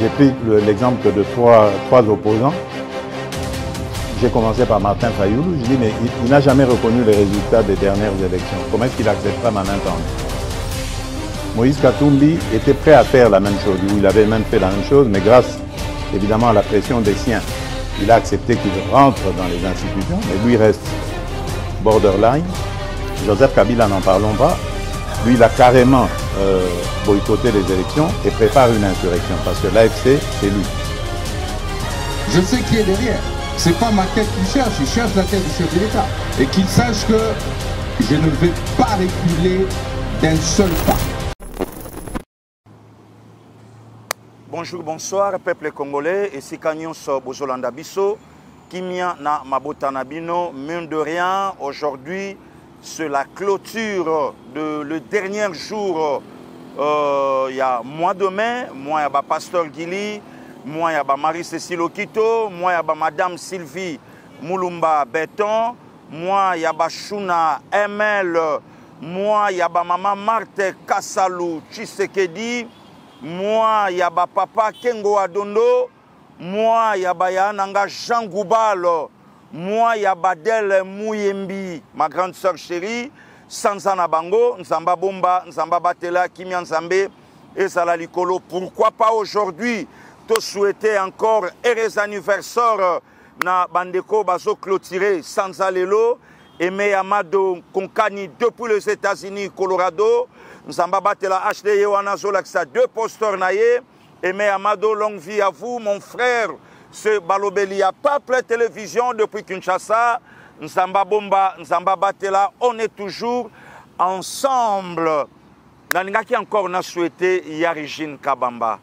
J'ai pris l'exemple de trois opposants. J'ai commencé par Martin Fayoulou. Je dis, mais il n'a jamais reconnu les résultats des dernières élections. Comment est-ce qu'il acceptera ma main tendue? Moïse Katumbi était prêt à faire la même chose. Il avait même fait la même chose, mais grâce évidemment à la pression des siens, il a accepté qu'il rentre dans les institutions, mais lui reste borderline. Joseph Kabila, n'en parlons pas. Lui, il a carrément boycotté les élections et prépare une insurrection parce que l'AFC, c'est lui. Je sais qui est derrière. C'est pas ma tête qu'il cherche, il cherche la tête du chef de l'État. Et qu'il sache que je ne vais pas reculer d'un seul pas. Bonjour, bonsoir, peuple congolais. Et si Kanyon so Bozolanda Bisso, Kimia na Mabota Nabino, mine de rien, aujourd'hui, c'est la clôture de le dernier jour. Il y a mois de mai, moi il y a Pasteur Guili, moi il y a Marie-Cécile Okito, moi il y a Madame Sylvie Moulumba Béton, moi il y a Chouna ML, moi il y a Maman Marthe Kassalou Tshisekedi, moi il y a Papa Kengo Adondo, moi il y a Yananga Jean Goubal, moi il y a Badel Mouyembi, ma grande sœur chérie, Sansana Bango, Nzamba Bomba, Nzamba Batela, Kimia Nzambe et Salali Kolo. Pourquoi pas aujourd'hui te souhaiter encore heureux anniversaire na Bandeko Bazo clôturé Sanzalelo et Meyamado Konkani depuis les États-Unis, Colorado. Nzamba Batela HD Yoanazo Laksa, 2 posters naïe et Meyamado, longue vie à vous, mon frère. C'est Balobelia, Peuple Télévision depuis Kinshasa. Nzamba Bomba, Nzamba Batela, on est toujours ensemble. Naninga qui encore n'a souhaité Yarigine Kabamba.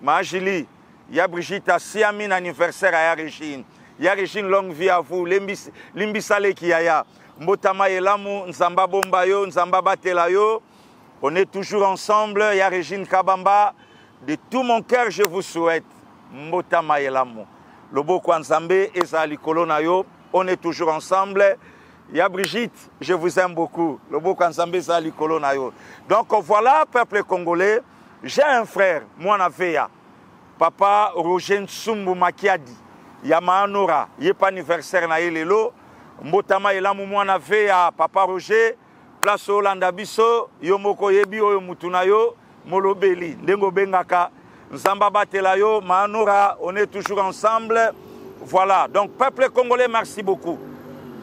Majili, ya Brigitte Siamin anniversaire à Yarigine. Yarigine, longue vie à vous. Limbisale Kiaya. Mbotama Elamu, Nzamba Bomba yo, Nzamba Batela yo. On est toujours ensemble. Yarigine Kabamba. De tout mon cœur, je vous souhaite. Mbotama Elamu. Lobo Kwanzambe et Zali Kolonayo. On est toujours ensemble. Ya Brigitte, je vous aime beaucoup. Lobo Kwanzambe et Zali Kolonayo. Donc voilà, peuple congolais. J'ai un frère, moi Veya. Papa Roger Nsumbu Makiadi. Yama Nora. Yé pas anniversaire na Lelo. Mbotama Elamu moi Veya. Papa Roger. Place Olanda Biso. Yomoko Yebi Oyo Mutunayo. Molobeli. Ndengo Bengaka. Nzamba Batelayo, Manora, on est toujours ensemble. Voilà, donc peuple congolais, merci beaucoup.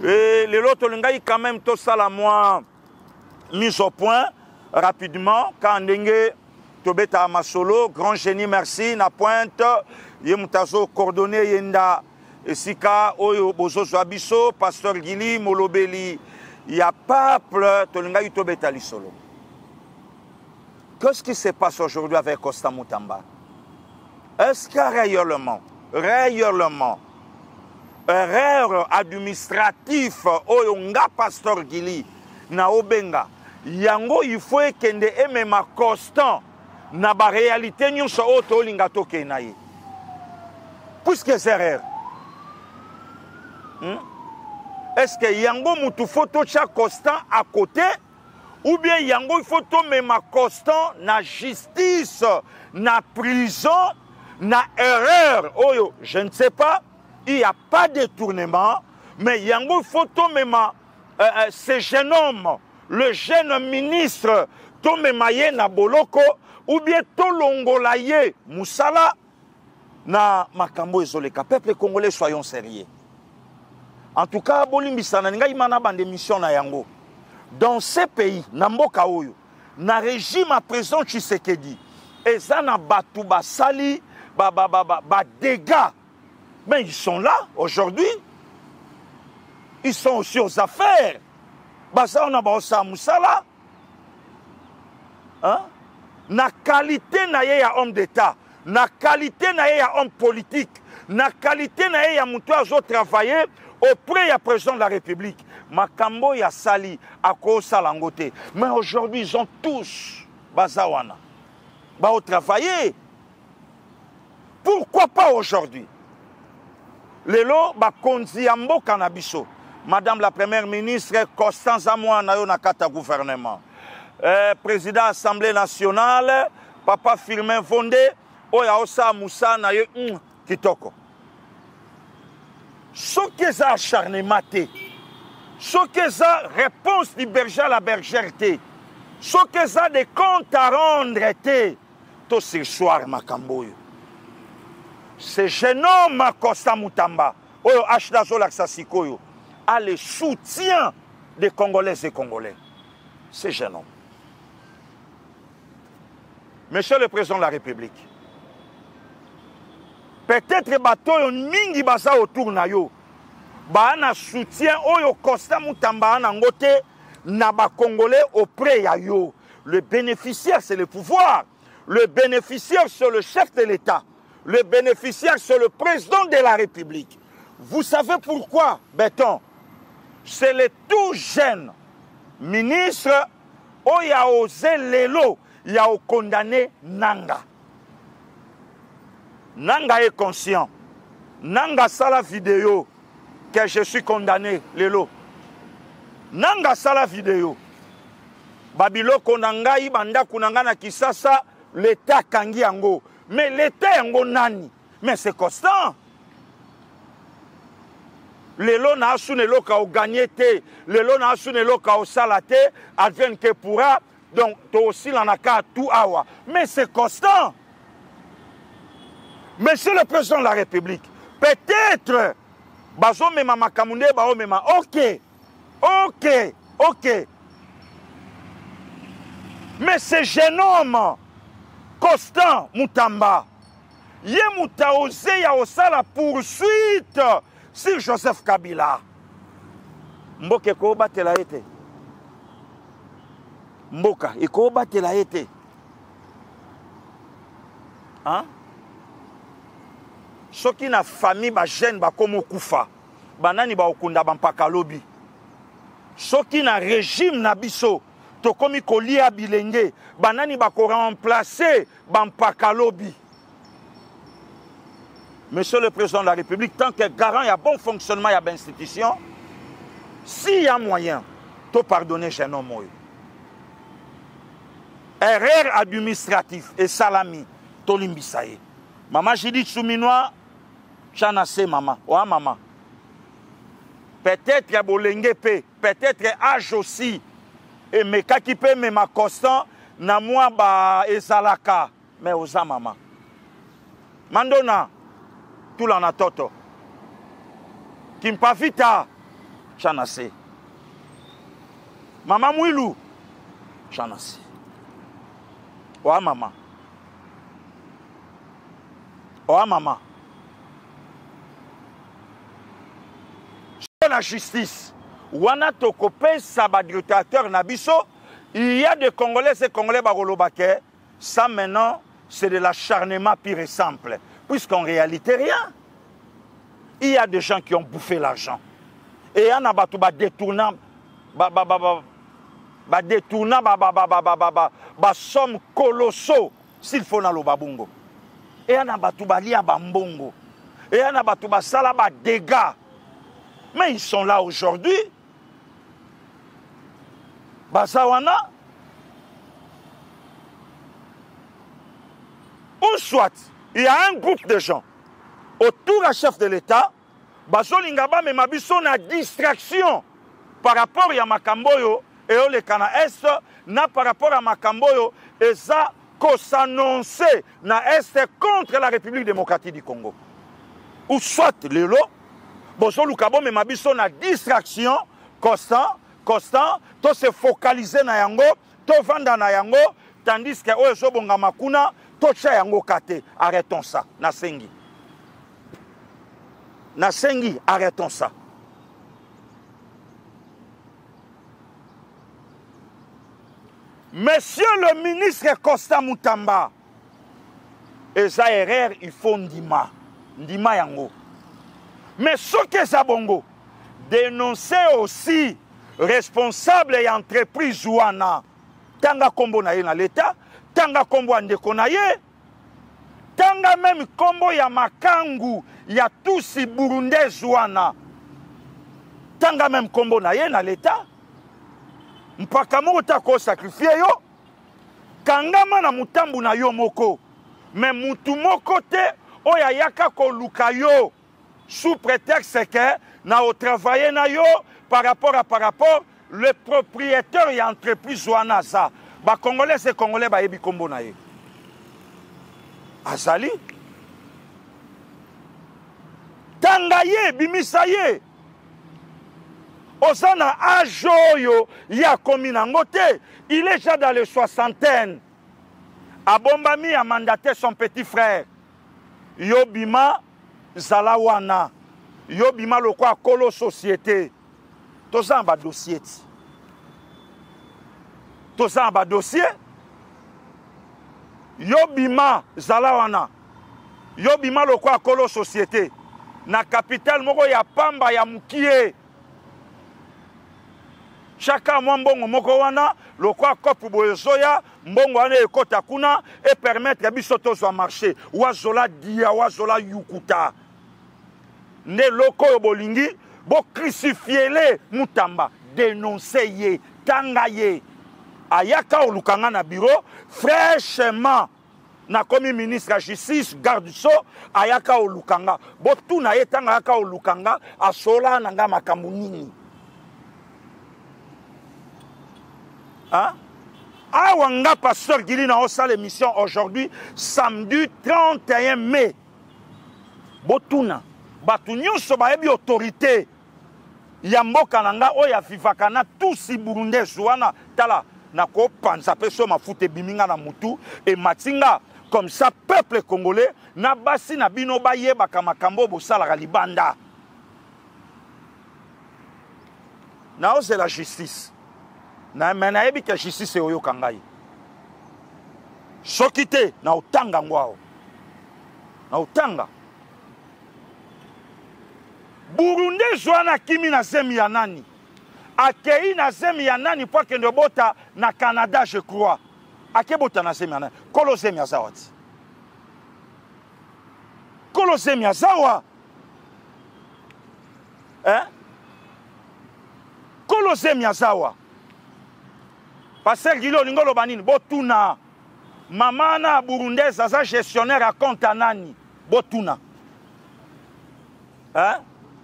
Et les autres, quand même, tout ça, là, moi, mis au point, rapidement, quand Ndenge, Tobeta Masolo, grand génie, merci, na pointe, Yemutazo, coordonné, Yenda, Sika, Oyo, Bozo Abisso, Pasteur Guili, Molobeli, il y a peuple, Tolinga, Tobeta Lisolo. Qu'est-ce qui se passe aujourd'hui avec Costa Moutamba? Est-ce qu'il y a réellement, erreur administrative au nga Pasteur Guili na Obenga, yango il faut kende emema constant na ba réalité nyonso oto linga toke na ye. Puisque c'est erreur. Est-ce que yango mutu photo cha constant à côté? Ou bien yango il faut tomber ma constant na justice, na prison, na erreur. Oh yo, je ne sais pas, il n'y a pas de détournement, mais yango il faut tomber ma ce jeune homme, le jeune ministre, tomber maye na boloko, ou bien tolongolaye musala na makambo ezoleka. Peuple congolais, soyons sérieux. En tout cas, bolimbisana nga imana bande mission na yango. Dans ces pays, Namboka Oyo, na régime à présent Tshisekedi, et ça na batu basali, dégâts. Mais ils sont là aujourd'hui. Ils sont aussi aux affaires. Basa on a ba musala. Hein? Na qualité na ya homme d'État. na qualité na ya homme politique, na qualité na ya mutu azo travailler auprès du président de la République. Makambo ya sali ako salangote. Mais aujourd'hui ils ont tous bazawana. Ba au travailler. Pourquoi pas aujourd'hui? Lelo ba konzi ambo kanabiso. Madame la Première ministre Constance Amouan na yo na kata gouvernement. Président Assemblée nationale, Papa Firmin Fondé, Oya Osa Moussa na yo kitoko. Ce que ça acharnement, ce que ça réponse du berger à la bergerté, ce que ça des comptes à rendre, tout ce soir makamboyo. Ce jeune homme Costa Moutamba, Oyo Ashdazo Laksasikoyo, a le soutien des Congolaises et Congolais. Ce jeune homme. Monsieur le Président de la République, peut-être bateau mingi basa autour na yo, ba na soutien Oyo Costa Moutamba na ngote na ba Congolais auprès ya yo. Le bénéficiaire c'est le pouvoir, le bénéficiaire c'est le chef de l'État, le bénéficiaire c'est le président de la République. Vous savez pourquoi, Béton? C'est le tout jeune ministre qui a osé l'élo, il a condamné Nanga. Nanga est conscient. Nanga ça la vidéo que je suis condamné, l'élo. Nanga ça la vidéo. Babilo konanga ibanda kunanga na Kisasa, l'État kangi yango. Mais l'État yango nani? Mais c'est constant. Lelo na asune loka o gagné te, lelo na asune loka o salate, advienne que pourra, donc to aussi l'anaka tout awa. Mais c'est constant. Monsieur le Président de la République, peut-être, bazo mema makamunde bao mema, ok. Mais ce jeune homme, Constant Moutamba, yé mouta osé ya osa la poursuite sur Joseph Kabila. Mboka eko batela ete. Mboka eko batela ete. Hein? Soki na famille ba jeune ba komo kufa. Banani ba okunda ba mpaka lobi. Soki na régime na biso to komi kolia bilenge. Banani ba ko remplacer ba mpaka lobi. Monsieur le Président de la République, tant que garant, il y a bon fonctionnement, il y a bonne institution, s'il y a moyen, de pardonner chez nos mots. Erreur administrative et salami, tolimbisaye. Maman, j'ai dit Souminois, chanase maman. Ouais, maman. Peut-être ya bolenge pe, peut-être âge aussi. Et mes kakipe, mais ma constant, na moi ba ezalaka, mais osa maman. Mandona. Tout l'an toto. Kimpa vita, chanase. Maman Mouilou, chanase. Oa maman. Oa maman. Sur la justice, wana tokope sabadrutateur nabiso, il y a des Congolais et Congolais barolobake, ça maintenant, c'est de l'acharnement pur et simple. Puisqu'en réalité, rien. Il y a des gens qui ont bouffé l'argent. Et il y en a qui détournent, somme colossaux s'il faut dans le babungo. Et il y en a qui ont bambongo. Et il y en a qui ont dégâts. Mais ils sont là aujourd'hui. Bazawana. Ou soit, il y a un groupe de gens autour du chef de l'État, Bazolingaba mais Mabiso na distraction par rapport à Makamboyo et au Lekana Est, na par rapport à Makamboyo et ça qu'on s'annonçait na Est contre la République démocratique du Congo. Ou soit le lot, Bazolukabo mais Mabiso na distraction constant, to se focaliser na yango, to vanda na yango, tandis que Oyo Bonga Makuna, Tocha yango kate, arrêtons ça, Nasengi. Nasengi, arrêtons ça. Monsieur le ministre Costa Moutamba, eza erreur, il faut ndima. Ndima yango. Mais ce que ça bongo, dénoncer aussi responsable et entreprise wana. Tanga kombo na ye na l'État, tanga kombo andeko na ye, tanga même kombo ya makangu, ya tusi burundais wana. Tanga même kombo na ye na l'État. Mpaka moko tako sacrifier yo. Kangama na mutambu na yo moko. Mais mutu moko te oya yaka ko luka yo sous prétexte que na o travailler na yo par rapport le propriétaire et entreprise wana ça. Ba Congolais c'est Congolais ba yebi kombo na ye. Azali. Tanga ye bimisa ye. Osana ajoyo ya komi nango te. Il est déjà dans les soixantaines. Abombami a mandaté son petit frère. Yobima Zalawana. Yobima le quoi Kolo Société. Tout ça en bas dossier. Tout ça en bas dossier. Yobima Zalawana. Yobima le quoi Kolo Société. Na capitale moko ya Pamba ya Mukie. Chacun mbongo moko wana lokwa kopu boyozoya mbongo wana ekota kuna et permettre biso tozwa marché wazola dia wazola yukuta ne loko yo bolingi bo crucifier mutamba dénoncer ye tanga ye ayaka olukanga na bureau fraîchement na komi ministre la justice garde so ayaka olukanga bo tuna ye tanga ayaka olukanga asola nanga makambo nini. Hein? Awanga pasteur Gili na osa l'émission aujourd'hui samedi 31 mai. Botuna batu nyonso bayebi autorité ya mboka nanga oya vivaka na tusi burundais wana tala na ko panza peso mafuta biminga na mutu et matinga comme ça peuple congolais na basi na bino bayebaka makambo bosala libanda. Na c'est la justice. Na mena yebi que justice e oyo kangai. Sokite na utanga ngwao. Na utanga. Burundi zwana kimi na zemi ya nani. Akei na zemi ya nani po kende bota na Canada je crois. Ake bota na zemi ya nani. Kolo zemi ya zawati. Kolo zemi ya zawa. Kolo zemi ya zawa. Pasteur Gilo Lingolo Banini, Botuna. Mamana burundaise, aza gestionnaire à compte à nani. Botuna. Hein?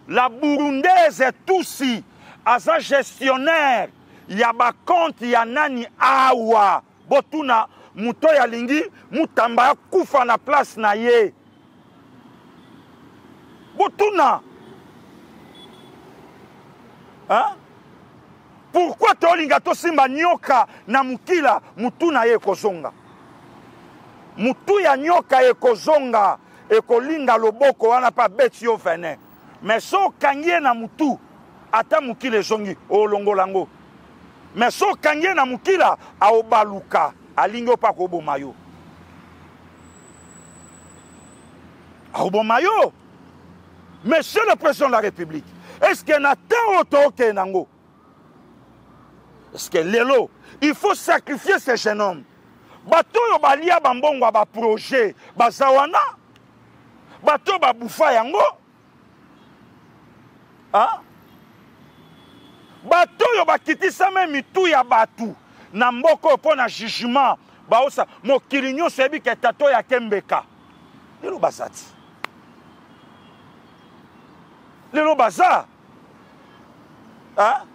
La burundaise est aussi, aza gestionnaire. Yaba compte ya nani awa. Botuna. Muto ya lingi, mutamba ya kufa na place na ye. Botuna. Hein? Pourquoi tolinga to simba nyoka na mukila mutu na ye kozonga? Mutu ya nyoka ye kozonga e kolinga loboko wana pa beti yo venin. Mais so kangie na mutu ata mukile zongi o longolango. Mais so kangie na mukila a obaluka alingo pa ko bomayo. A obomayo. Monsieur le président de la République, est-ce que na ta otoke nango? Parce que Lélo, il faut sacrifier ces jeunes hommes. Bato yo balia bambongo ba projet, bazawana. Bato ba boufa yango. Hein? Bato yo bakitisa même mitu ya batu. Na mboko po na jugement, ba osa mokili nyonso yebi ke tato ya kembeka. Lelo bazati. Lelo baza. Hein?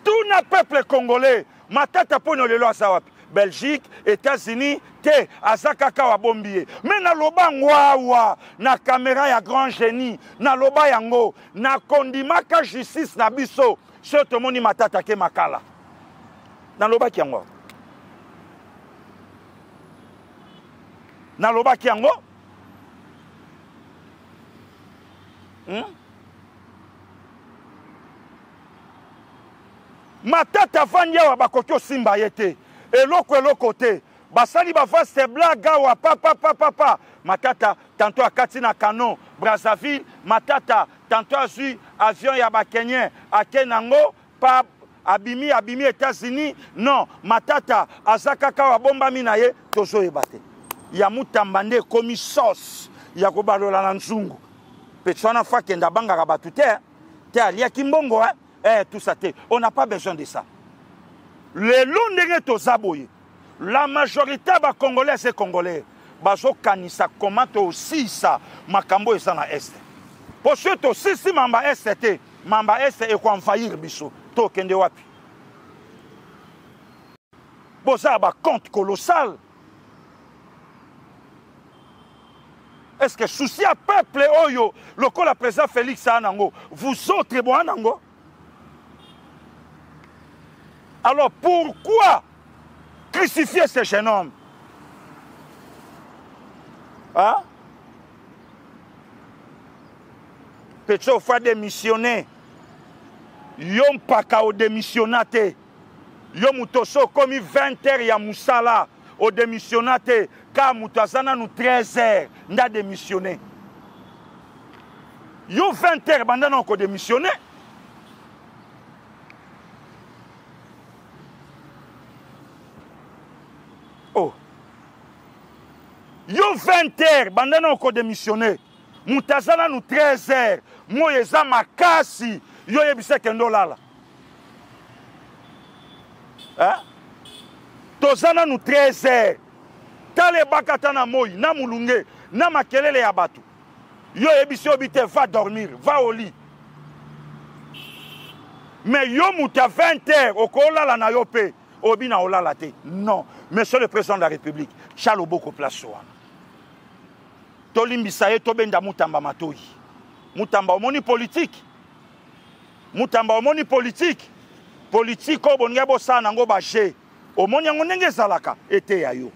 Tout le peuple congolais, matata pono lelo asawapi. Belgique, États-Unis, te azakaka wa bombier. Mais na loba ngwawa, na caméra ya grand génie, na loba yango, na kondimaka justice na biso, ce to moni matata ke makala. Na loba ki yango. Na loba ki yango. Matata vanya wa bakoki osimba yete. Eloko te basali bavaste blague awa papa matata tantôt akati na canon Brazzaville matata tantôt azui avion ya bakenyen akenango pa abimi États-Unis non matata azakaka wa bomba minaye tozo ebate ya mutamba nde komi sauce ya kobalola na nzungu petsona fa kenda bangaka batu te alia kimbongo tout ça te on n'a pas besoin de ça le long ndenge tozaboye la majorité ba congolais et congolais bazo kanisa comment aussi ça makambo esa na est pour ce to si mamba est te mamba est e ko envahir biso to kende wapi boza ba compte colossal. Est-ce que souci à peuple oyo lokola président Félix Anango vous autres bon Anango? Alors pourquoi crucifier ce jeune homme? Hein? Petro fa démissionner. Yom paka o démissionnate. Yom mutoso komi 20 heures ya musala o démissionnate. Car Moutazana nous 13 heures n'a démissionné. Yo 20 heures bandana encore démissionné. Oh. Yo 20 heures bandana encore démissionné. Moutazana nous 13 heures. Moyeza makasi. Yo yebise kendo lala. Hein? Tozana nous 13 heures. Tale bakata na moi, na mulunge, na makelele ya batu. Yo ebisi obite, va dormir, va au lit. Mais yo muta 20 heures, oko olala na yo pe, obi na olala te. Non, monsieur le président de la République, chalo boko place wana. Tolimbisa ye tobenda mutamba matoi. Mutamba omoni politique. Mutamba omoni politique. Politique o bonga bosa nango baje. Omoni yango ndenge zalaka ete ya yo.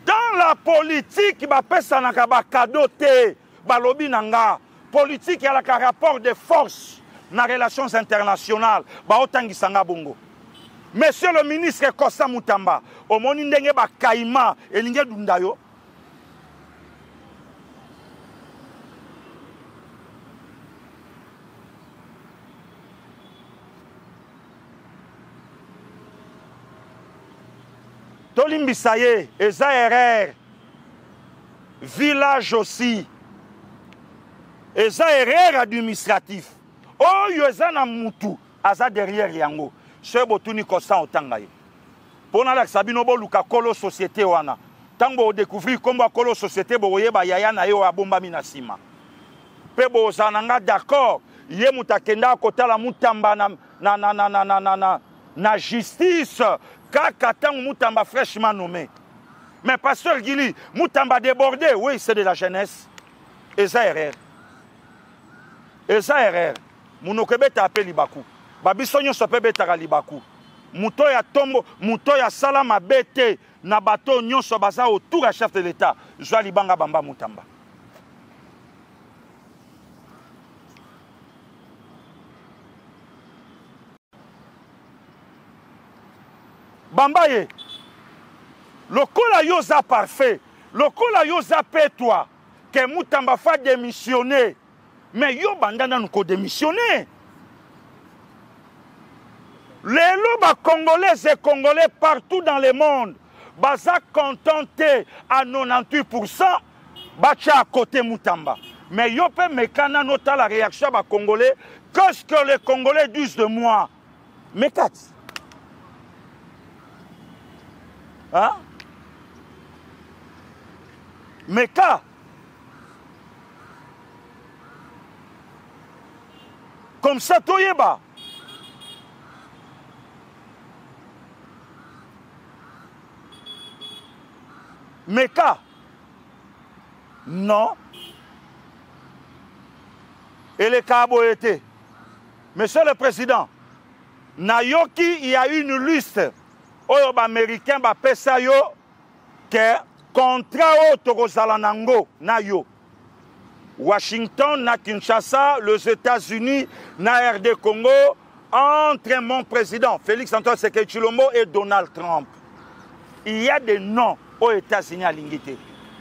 Dans la politique, ba pesa na ba cadeau te, ba lobi nanga. Politique ya la rapport de force na relations internationales, ba otangisa bongo. Monsieur le ministre Kosa Mutamba, omoni ndenge ba kaima elinge dundayo. Tolimbisaye, Ezaerer, village aussi, Ezaerer administratif. Oh, Yozana Moutou, Aza derrière Yango, ce Botuni Kosan Otangaye. Pour la Sabino Boluka Kolo Société Wana, Tango découvrir comment Kolo Société Boyeba Yayana Yo Abomba Minasima. Pebo Zananga d'accord, Yemuta Kenda Kotala Mutamba na justice. Kaka tango Moutamba fraîchement nommé. Mais pasteur Gili, Moutamba débordé, oui, c'est de la jeunesse. Ezaerer. Ezaerer. Mounokebeta appelé Libaku. Babisonyo sopebeta Libaku. Moutoya tombo, Moutoya salama bete, Nabato nyonso baza autour à chef de l'État. Joa Libanga Bamba Moutamba. Bambaye, le kola yoza parfait, le kola yoza pétois, que Moutamba fa démissionner, mais yo bandana nous ko démissionner. Les lobes congolais et congolais partout dans le monde, baza contenté à 98%, bacha à côté Moutamba. Mais yo pe mekana nota la réaction ba congolais, qu'est-ce que les congolais disent de moi? Mekat. Hein? Meka. Comme ça, Toyeba. Meka. Non. Et les Kabo étaient. Monsieur le Président, Nayoki, il y a une liste. Oyo ba américain ba pesa yo que contrat au Togozalanango na yo. Washington na Kinshasa, les États-Unis na RD Congo, entre mon président Félix Antoine Tshisekedi Tshilombo et Donald Trump. Il y a des noms aux États-Unis à l'ingité.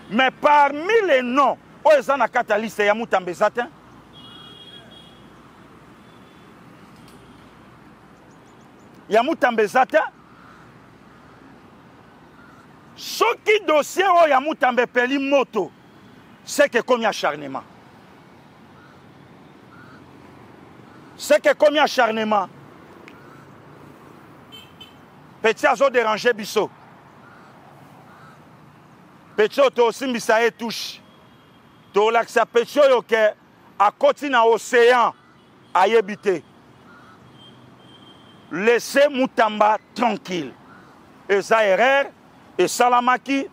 Mais parmi les noms, aux États-Unis, il y a Moutambe Zatin. Il y a Moutambe Zatin. Ce qui dossier où il y a Moutambe Peli Moto, c'est que comme il y a acharnement. C'est que comme il y a acharnement, petit azo dérangé biso. Petit oto aussi misaye touche. To laksa petit yo ke à côté na océan à yebité. Laissez Moutamba tranquille. Et Zaerer et Salamaki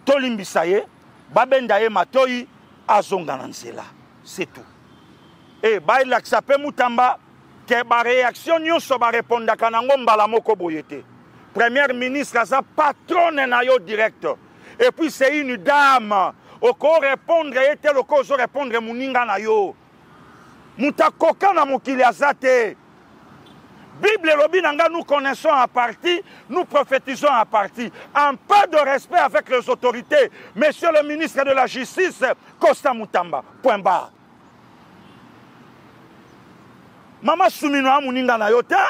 Tolimbisaye Babendaye Matoyi Azonganansela. C'est tout. Et il accepte Moutamba que la réaction va répondre à la moko boyete. Premier ministre, c'est patronne direct. Et puis c'est une dame. Au ko répondre, et le ko répondre muninga na yo. Mutakoka na mokili azate. Bible lobi nanga, nous connaissons en partie, nous prophétisons en partie. Un peu de respect avec les autorités. Monsieur le ministre de la Justice, Costa Moutamba. Point barre. Maman Soumino Amuninga na yota.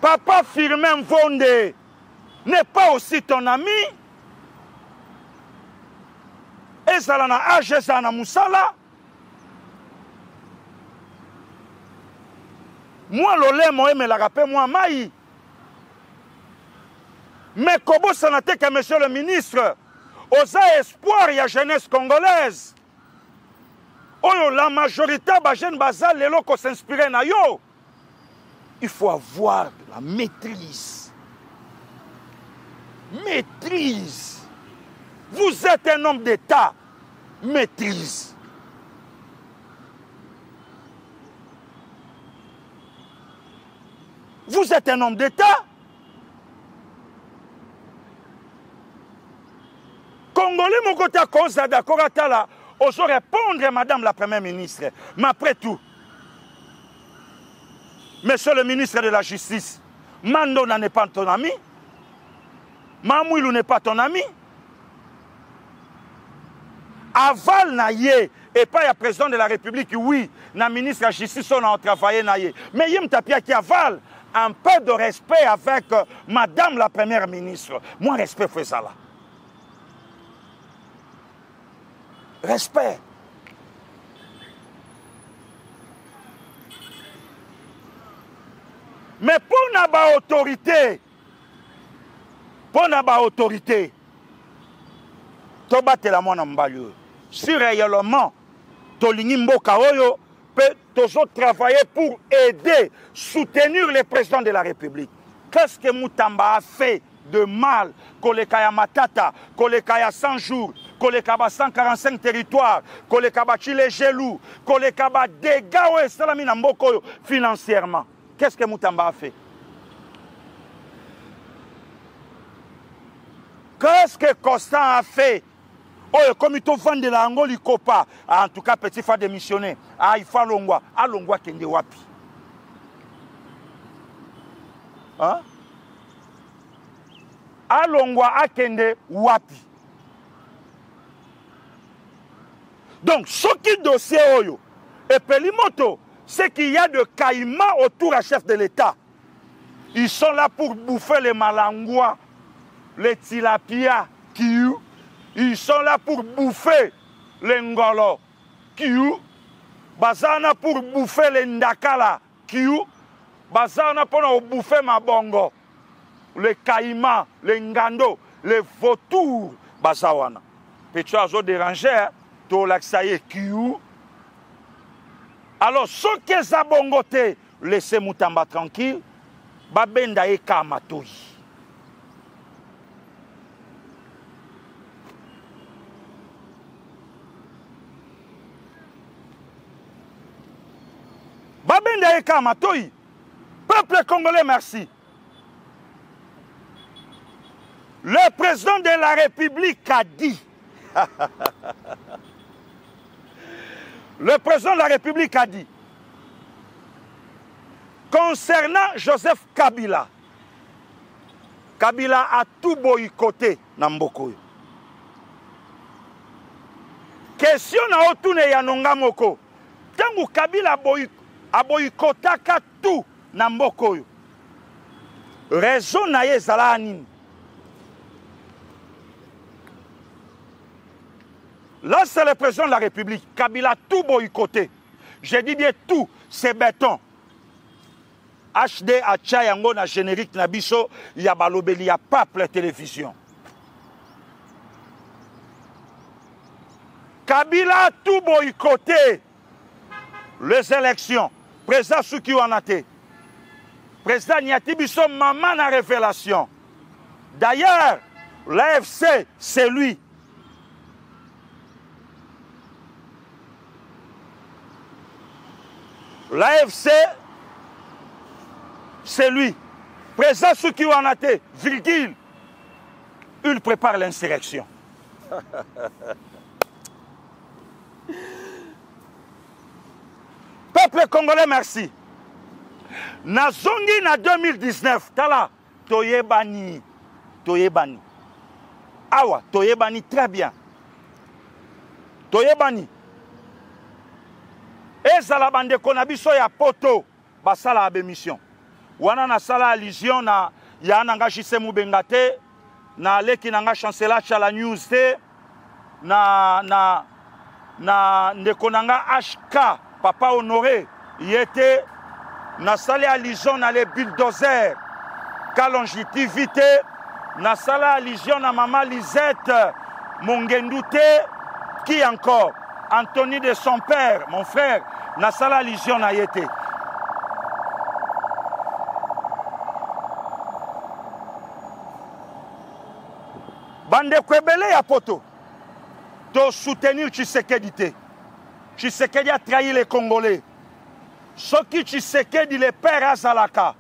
Papa Firmin Vonde n'est pas aussi ton ami. Ezala na Ajeza na Moussala. Moi, l'olé, moi, me l'a rappelé, moi, maï. Mais comment ça n'a été que monsieur le ministre, osa espoir, il y a jeunesse congolaise. Oh, la majorité des jeunes bazal, les locaux s'inspirent na yo. Il faut avoir la maîtrise. Maîtrise. Vous êtes un homme d'État. Maîtrise. Vous êtes un homme d'État. Congolais, mon côté, à cause d'accord, osons répondre, madame la première ministre. Mais après tout, monsieur le ministre de la Justice, Mando n'est pas ton ami. Mamouilou n'est pas ton ami. Aval naïe, et pas le président de la République, oui, le ministre de la Justice, on a travaillé naïe. Mais il y a qui aval. Un peu de respect avec madame la première ministre. Moi, respect, fais ça là. Respect. Mais pour n'avoir autorité, to batte la mona mbalio. Si réellement, to lingimbo kaoyo, toujours travailler pour aider, soutenir le président de la République. Qu'est-ce que Moutamba a fait de mal? Kolekaya Matata, Kolekaya 100 jours, Kolekaba 145 territoires, Kolekaba Chile Gelou, Kolekaba dégâts Salamina Mboko financièrement. Qu'est-ce que Moutamba a fait? Qu'est-ce que Constant a fait? Oh, comme il vend de la Angola, il copa. En tout cas, petit fa démissionner. Ah, il faut Longwa. Ah, Longwa kende wapi. Hein? Ah, Longwa a kende wapi. Donc, ce qui dossier oyo, et Pelimoto, c'est qu'il y a de caïmans autour à chef de l'État. Ils sont là pour bouffer les malangouas, les tilapia, kiou. Ils sont là pour bouffer les ngolo, kiou. Bazana pour bouffer les ndakala, kiou. Bazana pour bouffer mabongo, les caïmans, les ngando, les vautours. Bazawana. Petit oiseau dérangé, to laksaye kiou. Alors, ceux qui sont bongoté, laissez Moutamba tranquille. Babenda e kamatoyi. Babenda e kamatoyi. Peuple congolais, merci. Le président de la République a dit. Le président de la République a dit. Concernant Joseph Kabila, Kabila a tout boycotté dans Mboko. Question na otune ya nonga moko. Tangu Kabila a boycotté tout dans Mboko. Raison na ye zala nini? Là, c'est le président de la République. Kabila a tout boycotté. Je dis bien tout, c'est béton. HD a Tchayango na générique na biso, ya balobeli ya peuple télévision. Kabila a tout boycotté. Les élections. Président Souki Wanate. Président Niati biso maman na révélation. D'ailleurs, l'AFC, c'est lui. L'AFC, c'est lui. Président Souki Wanate, virgule, il prépare l'insurrection. Peuple congolais, merci. Nazongi na 2019, tala, toyebani. Awa, toyebani très bien. Toyebani. Ezala bande konabiso ya poto, basala abe mission. Wana na sala allusion na ya nanga Jisemu Bengate, na leki nanga chancela chala news te, na ndekonanga HK, papa honoré, yete, na sala allusion na les bulldozers, kalongitivité, na sala allusion na maman Lisette, Mongendute, qui encore? Anthony de son père, mon frère, na sala allusion na yete. Bande kwebele ya poto. To soutenir Tshisekedi te. Tshisekedi a trahi les Congolais. Soki Tshisekedi le père azalaka.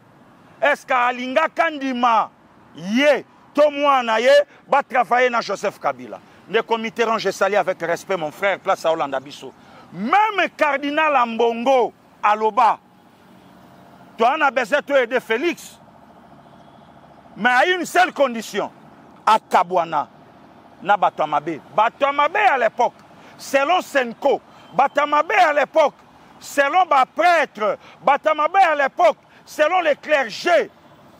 Est-ce qu'alinga kandima ye to mwana ye va travailler na Joseph Kabila. Le comité range sali avec respect mon frère place à Hollande Bisso. Même cardinal Ambongo Aloba. Toi on a besoin de aider Félix. Mais à une seule condition. À Kabwana, na Batamabe. Batamabe à l'époque, selon Senko. Batamabe à l'époque, selon les prêtres. Batamabe à l'époque, selon les clergés.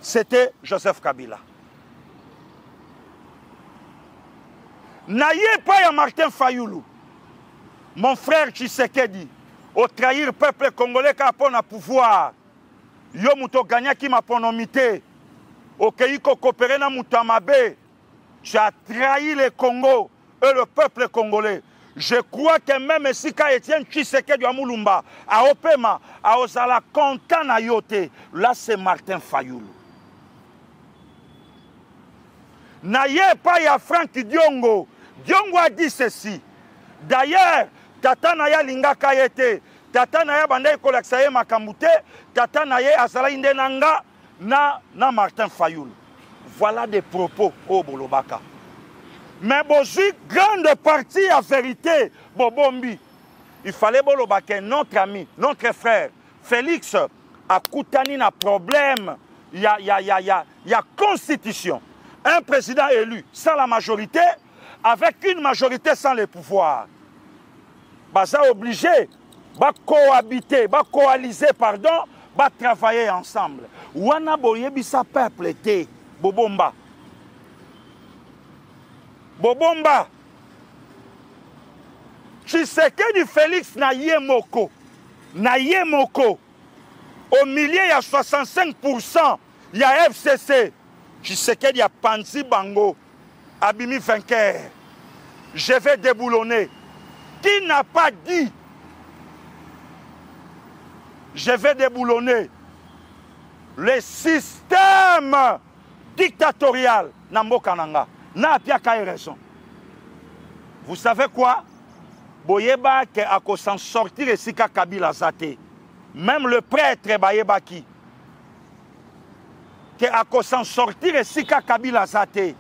C'était Joseph Kabila. N'ayez pas à Martin Fayoulou. Mon frère Tshisekedi, au trahir le peuple congolais qui a pour le pouvoir. Yo muto gagna qui m'a pronomité. Au pays qui coopéré na Mutamabe. Tu as trahi le Congo et le peuple congolais. Je crois que même si Etienne Tshisekedi à Moulumba, à Opema, à Ozala, content na yote, là c'est Martin Fayoulou. N'ayez pas ya Franck Diongo. Diongo a dit ceci. D'ailleurs, Tata Naya Linga Kayete, Tata Naya Bandai Kolaksaye Makamute, Tata Naya Azala Indenanga, na Martin Fayoulou. Voilà des propos au Bolobaka. Mais Bozi, grande partie à vérité, Bobombi. Il fallait Bolobaka, notre ami, notre frère, Félix, a Koutani un problème. Il y a constitution. Un président élu sans la majorité, avec une majorité sans les pouvoirs. Baza obligé, va cohabiter, va coaliser, pardon, va travailler ensemble. Wana boyebi sa peuple était. Bobomba. Bobomba. Tshisekedi Félix na Yemoko. Na Yemoko. Au milieu, il y a 65%. Il y a FCC. Tshisekedi a Panzi Bango. Abimi vainqueur. Je vais déboulonner. Qui n'a pas dit? Je vais déboulonner. Le système dictatorial Nambokananga. N'a pas raison. Vous savez quoi? Boyeba que a s'en sortir et Sika Kabila Zate. Même le prêtre Bayeba qui. Que a s'en sortir et Sika Kabila Zate.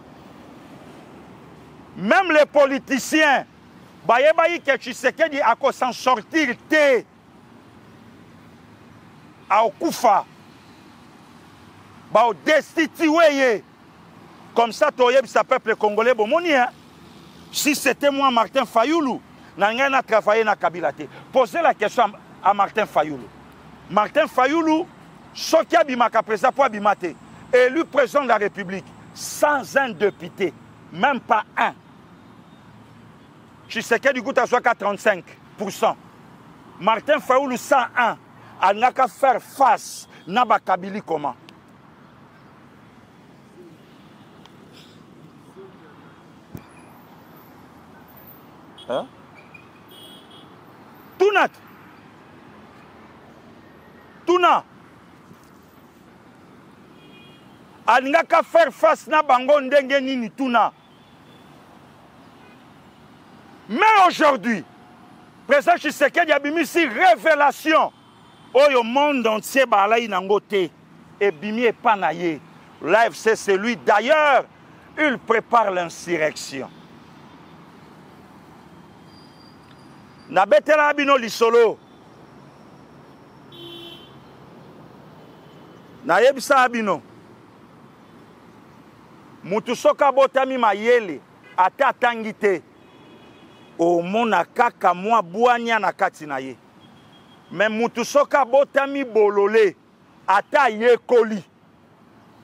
Même les politiciens Bayeba que Tshisekedi a s'en sortir te. A Okufa. Bao destitué. Comme ça, ça peuple congolais, bon, hein? Si c'était moi, Martin Fayoulou, n'a travaillé dans Kabila. Posez la question à Martin Fayoulou. Martin Fayoulou, ce qui a bimaka président pour abimate, élu président de la République, sans un député, même pas un. Tshisekedi du coup, à 35%. Martin Fayoulou, 101. Il n'a qu'à faire face à Kabili comment? Hein? Tunat. Tuna. Alinga ka faire face na bango ndenge nini tuna. Mais aujourd'hui, président Tshisekedi a bimi si révélation. Oyo monde entier balai nangote et bimi et panaye. L'AFC c'est lui d'ailleurs, il prépare l'insurrection. Na betela bino lisolo. Na yebisa abino. Mutu soka botami mayele ata tangite. O mona kaka mwa bwanya na kati na ye. Mais mutu soka botami bolole ata yekoli.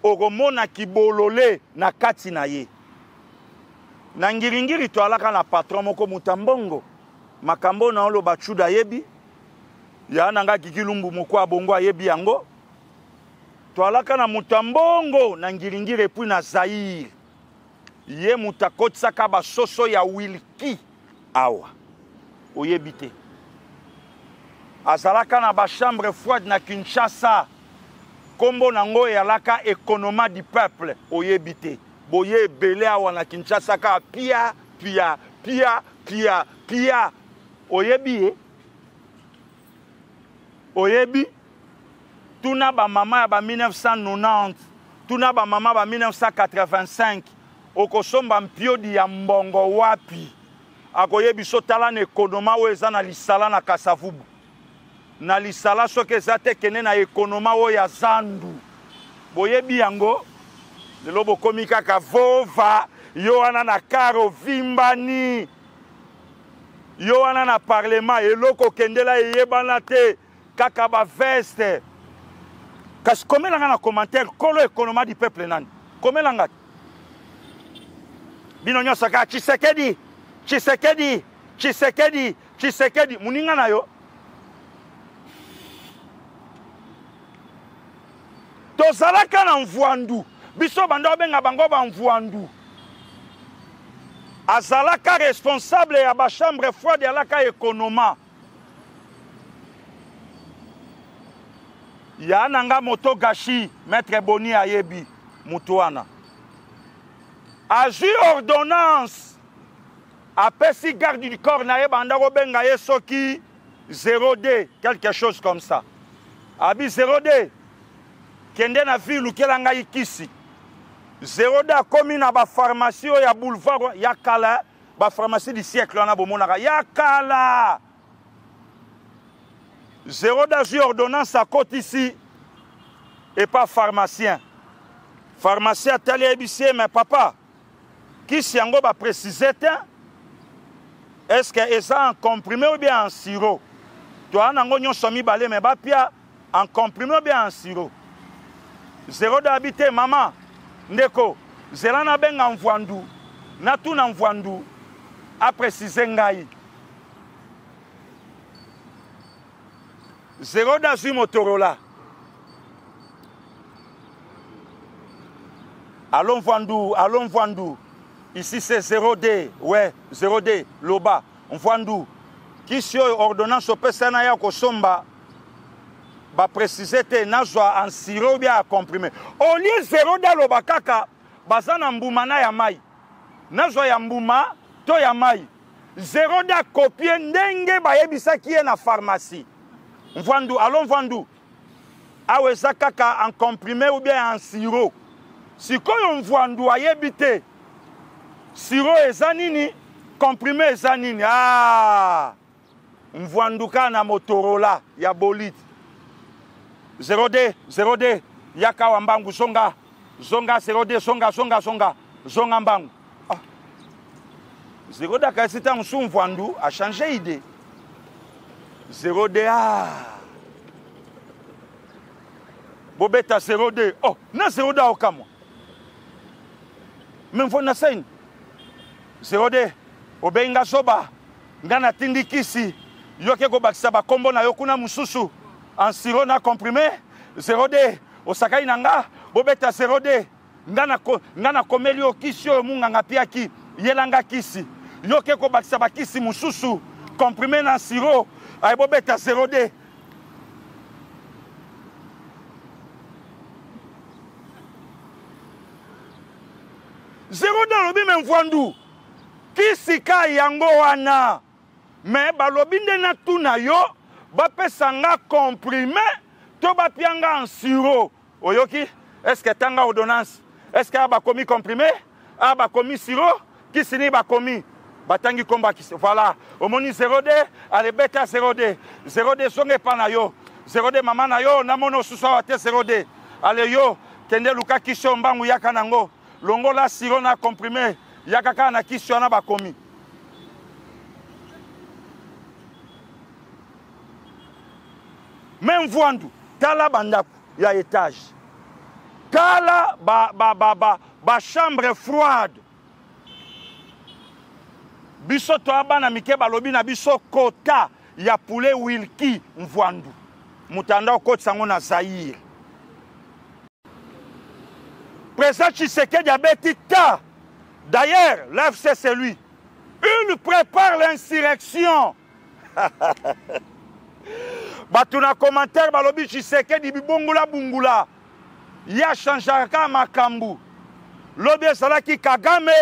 O mona ki bolole na kati na ye. Na ngiringiri to alaka na patron moko mutambongo. Makambo na olo bachuda yebi ya nanga kikilumbu mukwa bongo yebi yango toalaka na mutambongo na ngiringire puis na Zaire ye mutakotsa ka basoso ya wilki awa oyebite azalaka na ba chambre froide na Kinshasa kombo nango yalaka économie du peuple oyebite boye belé awa na Kinshasa ka pia oyebi oyebi tuna ba mama ya ba 1990 tuna ba mama ba 1985 okosomba mpiodi ya mbongo wapi akoyebi sotala na ekonoma oyo eza na lisala na Kasavubu na lisala soki eza te kene na ekonoma oyo ya Zandu boyebi yango lelo bokomi kaka vova yo wana na karo vimbani yo wana na parlement eloko kendela yebana te kaka ba veste kasi komelanga na commentaire kolo économie du peuple nani komelanga bino nyonso kaka Tshisekedi muninga na yo tozalaka na mvwandu biso bando benga bango ba mvwandu azalaka responsable ya ba chambre froide alaka économa ya nanga moto gashi maître Boni ayebi mutuana azu ordonnance apesi garde du corps na ye banda ko benga ye soki 0D quelque chose comme ça abi 0D kende na ville kelanga ikisi 0D a commis na ba pharmacie ya boulevard ya kala ba pharmacie du siècle na bomonaka ya kala 0D a eu ordonnance à côté ici et pas pharmacien pharmacien tali ebissé mais papa qui si yango ba préciser est-ce que eza en comprimé ou bien en sirop toi nango nyonso mibale mais ba pia en comprimé ou bien en sirop 0D habité maman ndeko zela na benga mvwandu na tuna mvwandu a préciser ngai 0D azui Motorola allons Mvwandu ici c'est 0D ouais 0D loba Mvwandu qui sur ordonnance au pesana ya kosomba ba préciser te nazwa en sirop bien comprimé au lieu 0D loba kaka bazana mbuma na ya mai nazwa ya mbuma to ya mai 0D copier ndenge bayebisa ki na pharmacie Mvwandu allons Mvwandu aweza kaka en comprimé ou bien en sirop sikoyo Mvwandu ayebite sirop ezanini comprimé ezanini Mvwandu kana Motorola ya bolide 0D Yaka Wambangu, Zonga. Zonga, Zérodé, Zonga, Zonga, Zonga. Zonga Mbangu. Ah. Zérodé, quand c'était un sou Mvwandu, a changé d'idée. Zérodé, ah. Bobeta Zérodé. Oh, na Zérodé au Kamo. Même faut na sein. Zérodé, Obenga Soba. Ngana Tindi Kisi. Yoke ko bakisa ba kombo na yokuna mususu. En sirop na comprimé. Zérodé. Osakai nanga. Bobeta Zérodé. Ngana komeli o kisi o munganga piaki. Yelanga kisi. Yoke ko bakisa ba kisi mususu. Comprimé na sirop. Ay bobeta Zérodé. Zérodé lobi men Mvwandu. Kisi ka yango wana. Mais balobi ndena tuna yo. Bapesa nga comprimé. To bapianga en sirop. Oyoki? Est-ce que tanga ordonnance? Est-ce que a commis comprimé? A commis sirop? Qui sini ba commis? Batangi komba kisi. Voilà. Omoni Zérodé, ale beta Zérodé. Zérodé songe pa na yo. Zérodé mama na yo, namono susa te Zérodé. Ale yo, kende luka kisho mbangu yaka nango. Longo la sirop na comprimé. Yaka ka na kisho na ba commis. Même Mvwandu, tala bandaku ya étage. Tala ba chambre froide. Biso to abana mike balobi na biso kota ya poulet Wilki Mvwandu. Mutanda okoti sango na Zaïre. Président Tshisekedi abeti ta. D'ailleurs, l'FC c'est lui. Il prépare l'insurrection. Batuna commentaire balobi Tshisekedi bibongula bungula. Ya chanjaka makambu. Lobi salaki Kagame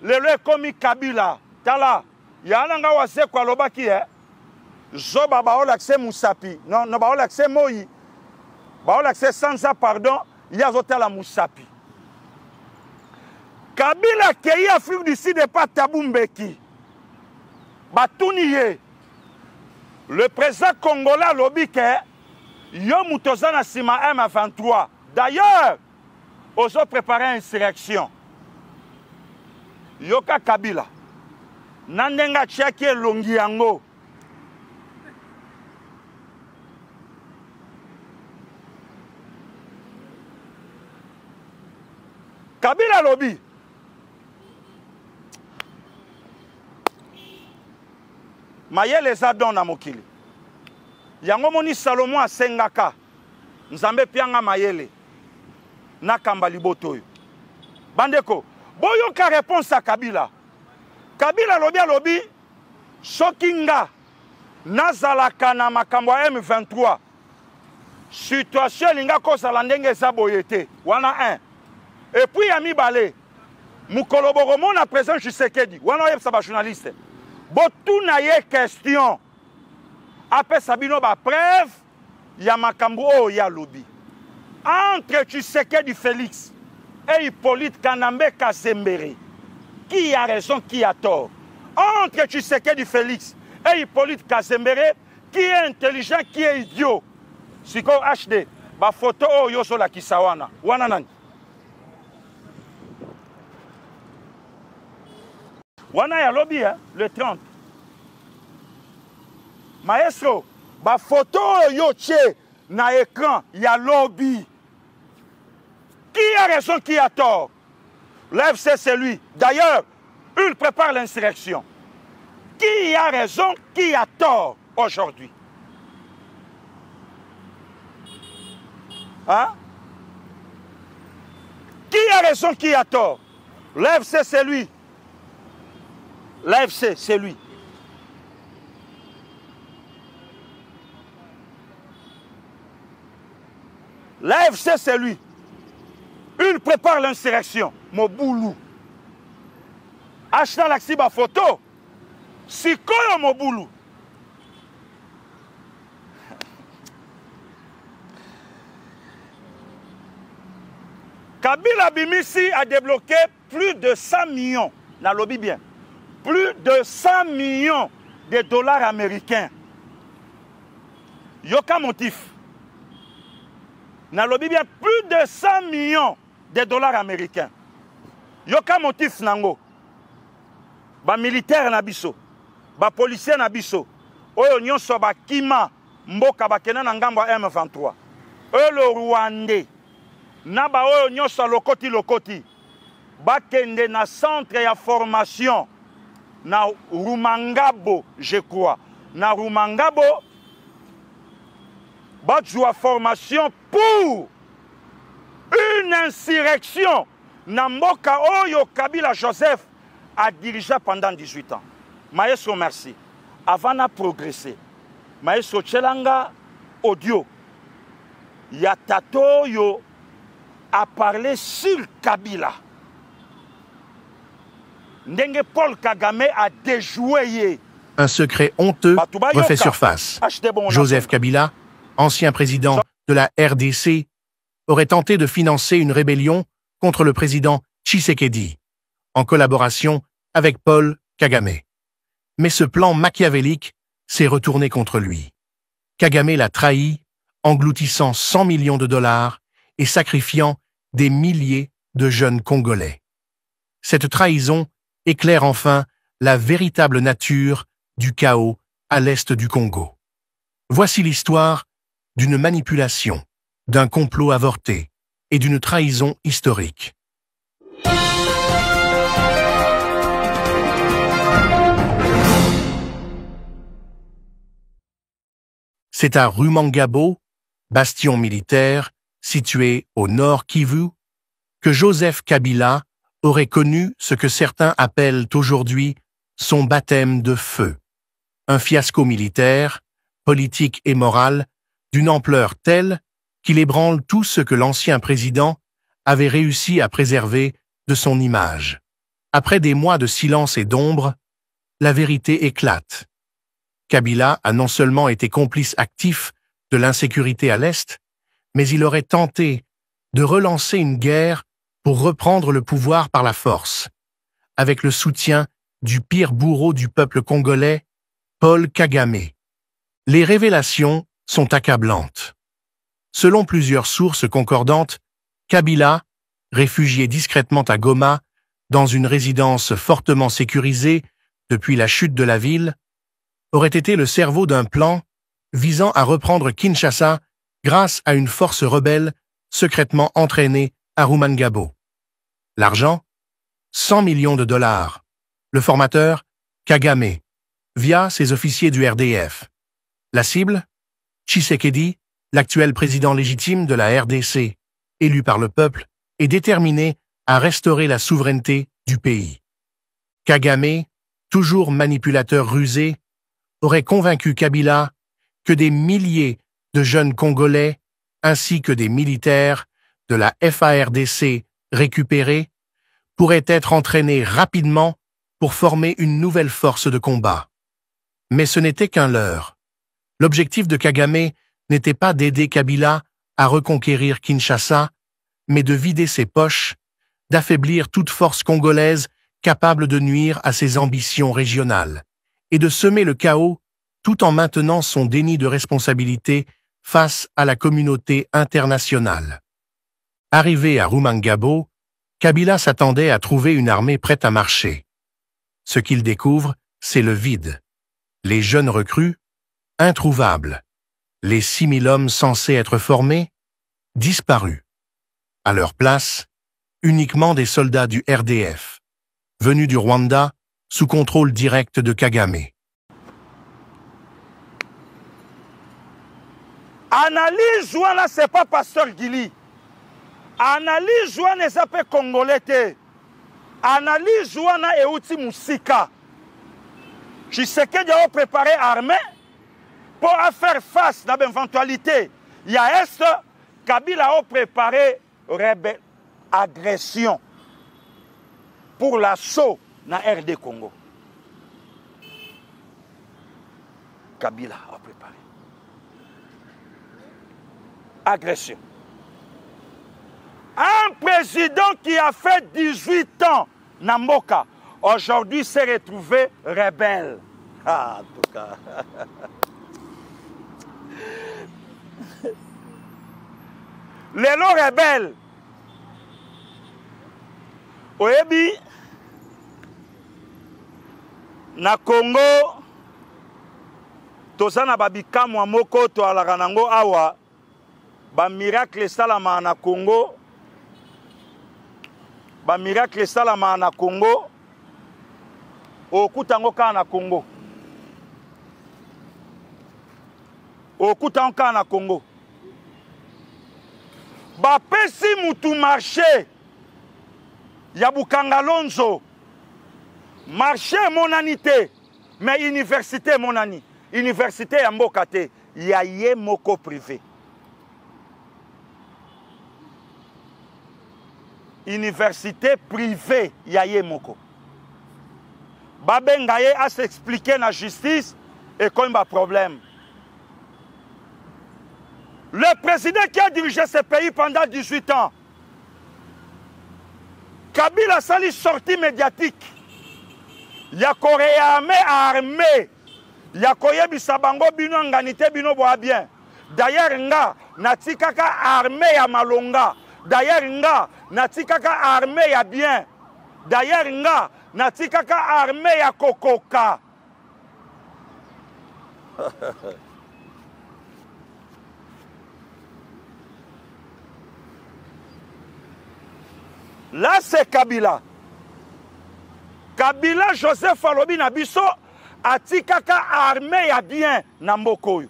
lelo komi Kabila. Tala, yananga wase kwa lobaki Zoba baola akse Musapi. Non, baola akse Moyi. Baola akse sans pardon, ya zotala Musapi. Kabila kei Afrique du Sud pas Tabumbeki. Batuniye. Le président congolais lobike yo mutozana sima M23. D'ailleurs, ils ont préparé une insurrection. Yoka Kabila. Nandenga tchaki longi yango. Kabila lobby. Maye les adons na mokili. Yango moni Salomon asengaka. Nzambe pianga mayele. Na kamba liboto yo. Bandeko, boyoka réponse à Kabila. Kabila lobi Sokinga nazalaka na makambo M23. Situation linga kozala ndenge za boyete. Wana 1. Et puis yami balé. Mukoloboromo na président Tshisekedi. Wana yebsa ba journaliste. Botu na ye question. Après Sabino ba preuve ya makambo ya lobi. Entre Tshisekedi Félix et Hippolyte Kanambe Kazembere. Qui a raison, qui a tort? Entre Tshisekedi Félix et Hippolyte Kazembere, qui est intelligent, qui est idiot? Siko HD, ba photo o yoso la kisawana. Wana nani? Wana ya lobby, le 30. Maestro, ba photo o yo tche na écran, ya lobby. Qui a raison, qui a tort? L'FC, c'est lui. D'ailleurs, il prépare l'insurrection. Qui a raison, qui a tort aujourd'hui? Hein? Qui a raison, qui a tort? L'FC, c'est lui. L'FC, c'est lui. L'AFC, c'est lui. Il prépare l'insurrection. Moboulou. Acheta l'axiba photo. Sikoyo Moboulou. Kabila Bimisi a débloqué plus de 100 millions. N'a lobby bien. Plus de 100 millions de dollars américains. Yoka motif. nalobi bien plus de 100 millions de dollars américains. Yoka motif nango. Ba militaire na biso, ba policier na biso. Oyo nyonso ba kima mboka bakena na ngambo M23. Oyo le Rwandais. Na ba oyo nyonso lokoti. Bakende na centre ya formation na Rumangabo, je crois. Na Rumangabo, bazwa formation pour une insurrection. Namboka Oyo Kabila Joseph a dirigé pendant 18 ans. Maestro, merci. Avant de progresser, Maestro Tchelanga audio, Yatato Yo a parlé sur Kabila. Ndenge Paul Kagame a déjoué. Un secret honteux refait surface. Joseph Kabila, ancien président de la RDC, aurait tenté de financer une rébellion contre le président Tshisekedi, en collaboration avec Paul Kagame. Mais ce plan machiavélique s'est retourné contre lui. Kagame l'a trahi, engloutissant 100 millions de dollars et sacrifiant des milliers de jeunes Congolais. Cette trahison éclaire enfin la véritable nature du chaos à l'est du Congo. Voici l'histoire d'une manipulation, d'un complot avorté et d'une trahison historique. C'est à Rumangabo, bastion militaire situé au nord Kivu, que Joseph Kabila aurait connu ce que certains appellent aujourd'hui son baptême de feu. Un fiasco militaire, politique et moral d'une ampleur telle qu'il ébranle tout ce que l'ancien président avait réussi à préserver de son image. Après des mois de silence et d'ombre, la vérité éclate. Kabila a non seulement été complice actif de l'insécurité à l'Est, mais il aurait tenté de relancer une guerre pour reprendre le pouvoir par la force, avec le soutien du pire bourreau du peuple congolais, Paul Kagame. Les révélations sont accablantes. Selon plusieurs sources concordantes, Kabila, réfugié discrètement à Goma, dans une résidence fortement sécurisée depuis la chute de la ville, aurait été le cerveau d'un plan visant à reprendre Kinshasa grâce à une force rebelle secrètement entraînée à Rumangabo. L'argent? 100 millions de dollars. Le formateur? Kagame, via ses officiers du RDF. La cible? Tshisekedi, l'actuel président légitime de la RDC, élu par le peuple et déterminé à restaurer la souveraineté du pays. Kagame, toujours manipulateur rusé, aurait convaincu Kabila que des milliers de jeunes Congolais ainsi que des militaires de la FARDC récupérés pourraient être entraînés rapidement pour former une nouvelle force de combat. Mais ce n'était qu'un leurre. L'objectif de Kagame n'était pas d'aider Kabila à reconquérir Kinshasa, mais de vider ses poches, d'affaiblir toute force congolaise capable de nuire à ses ambitions régionales, et de semer le chaos tout en maintenant son déni de responsabilité face à la communauté internationale. Arrivé à Rumangabo, Kabila s'attendait à trouver une armée prête à marcher. Ce qu'il découvre, c'est le vide. Les jeunes recrues, introuvables. Les 6000 hommes censés être formés, disparus. À leur place, uniquement des soldats du RDF, venus du Rwanda sous contrôle direct de Kagame. Analyse wana c'est pas pasteur Gili. Analyse wana c'est pas congolais te. Analyse wana euti musika. Tshisekedi a préparé armée pour faire face à l'éventualité. Il y a est Kabila a préparé agression pour l'assaut na RD Congo. Kabila a préparé. Agression. Un président qui a fait 18 ans, Namboka, aujourd'hui s'est retrouvé rebelle. Ah, en tout cas. lelo rebelle oyebi na Congo toza na babikamwa moko toalaka nango awa ba miracle salama na Congo ba miracle salama na Congo okutango ka na Congo okutango ka na Congo ba pesi mutu marché ya Bukangalonzo marché monani te mais université monani université ya mboka te ya ye moko privé université privée ya ye moko babenga ye a s'expliquer na justice et comme ba problème. Le président qui a dirigé ce pays pendant 18 ans, Kabila sali sortie médiatique. Ya koréame armé. Ya koyebisa bango bino nganité bino boa bien. D'ailleurs nga natikaka armé ya malonga. D'ailleurs nga natikaka armé ya bien. D'ailleurs nga natikaka armé ya kokoka. Là, c'est Kabila. Kabila Joseph Alobi Nabiso atikaka armé ya bien na mboko yo.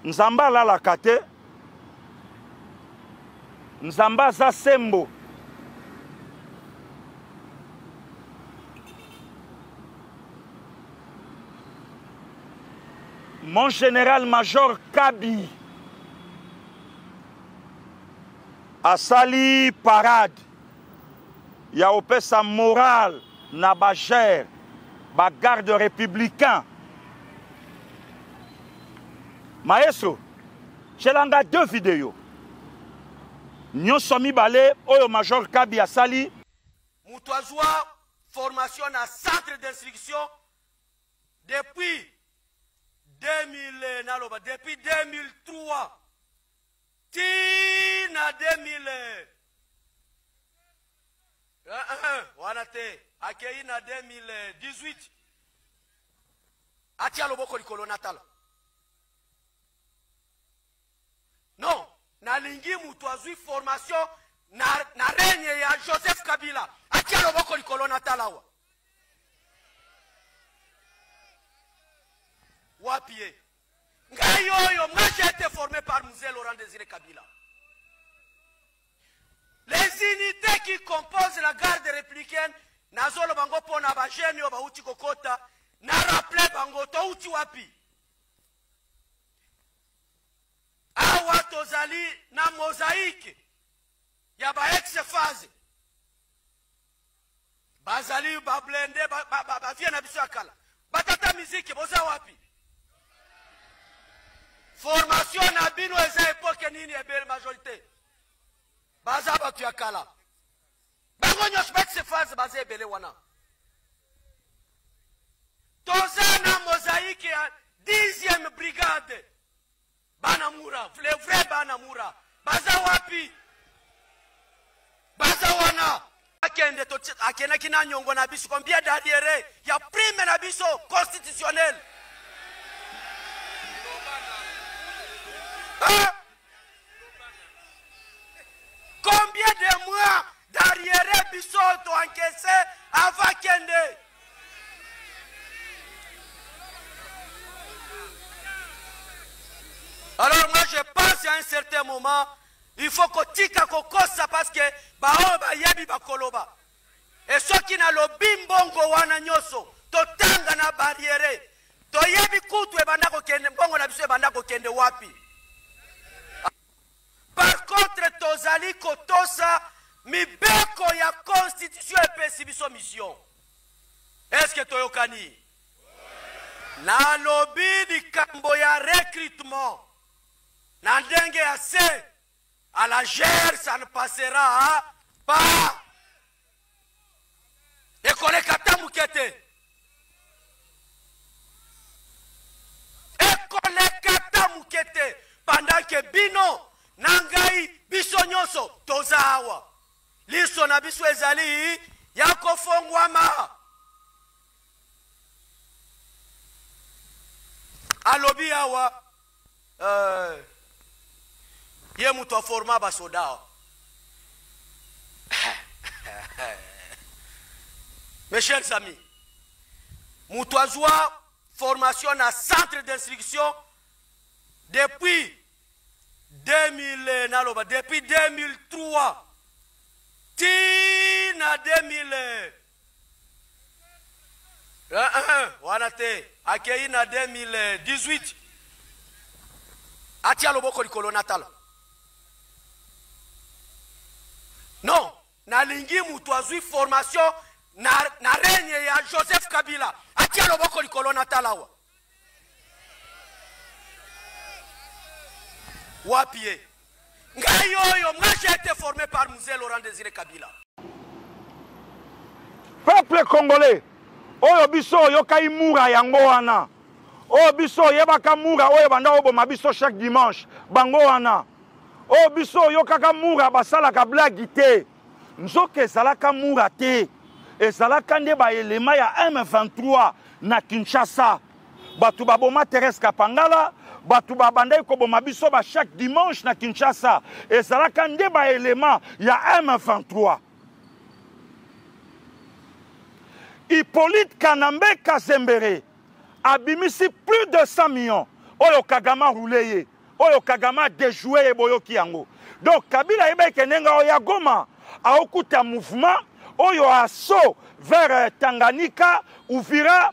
Nzamba la la kate. Nzamba za sembo. Mon général-major Kabi asali parade ya opesa moral na bagère ba garde républicain. Maestro, chelanga deux vidéos. Nyonso mibale oyo major Kabi asali Moutouazoua formation na centre d'instruction depuis 2003 tina 2000 wana te akei na 2018 atia loboko likolo natala non nalingi mutu azwi formation na règne ya Joseph Kabila atia loboko likolo natala wa wapie ngai oyo moi j'ai été formé par Mzee Laurent Désiré Kabila. Les unités qui composent la garde républicaine nazolo bango pona ba jeune yo ba uti kokota na rappeler bango to uti wapi awa tozali na mosaïque ya ba ex phase bazali ba blende ba vie na biso akala batata musique boza wapi formation na bino eza époque nini ebele majorité baza batu ya kala bango nyonso bakise phase baza ebele wana toza na mosaïque ya 10e brigade banamura le vrai banamura baza wapi baza wana akende to akena kina nyongo na biso combien d'arriérés ya prime na biso constitutionnel combien de mois d'arriérés biso to encaissé avant kende alors moi je pense à un certain moment il faut que tika kokosa parce que bao ba yebi ba koloba et ceux qui na lobi mbongo wana nyoso to tanga na barrière to yebi kutu e banda ko kende mbongo na biso e banda ko kende wapi. Par contre tozali kotosa mibeko ya constitution epesi biso mission. Est-ce que toyokani na lobi di kambo ya recrutement na ndenge ya se à la gère ça ne passera pas. Ekole kata mukete ekole kata mukete bino nangai biso nyonso tozawa liso na biso ezali ya kofongwama alobi awa ye mutu aforma basoda mes chers amis mutu azwa formation na centre d'instruction depuis 2003 tina 2000 wana te akei na 2018 atia loboko likolo natala non nalingi mutu azwi formation na règne ya Joseph Kabila atia loboko likolo natala wa wapie ngai oyo moi j'ai été formé par Mzee Laurent Désiré Kabila. Peuple congolais oyo biso yokai mura yango wana oyo biso yebaka mura oyo banda oboma biso chaque dimanche bango wana oyo biso yokaka mura basalaka blagi te nzoka ezalaka mura te ezalaka nde baelema ya M23 na Kinshasa batu baboma Thérèse Kapangala batu babandai koboma biso ba chaque dimanche na Kinshasa ezalaka nde baelema ya M23. Hippolyte Kanambe Kazembere abimisi plus de 100 millions oyo Kagama roulé oyo Kagama déjoué boyoki yango. Donc Kabila ebe kenenga oya Goma aokuta mouvement oyo asso vers Tanganyika, Uvira,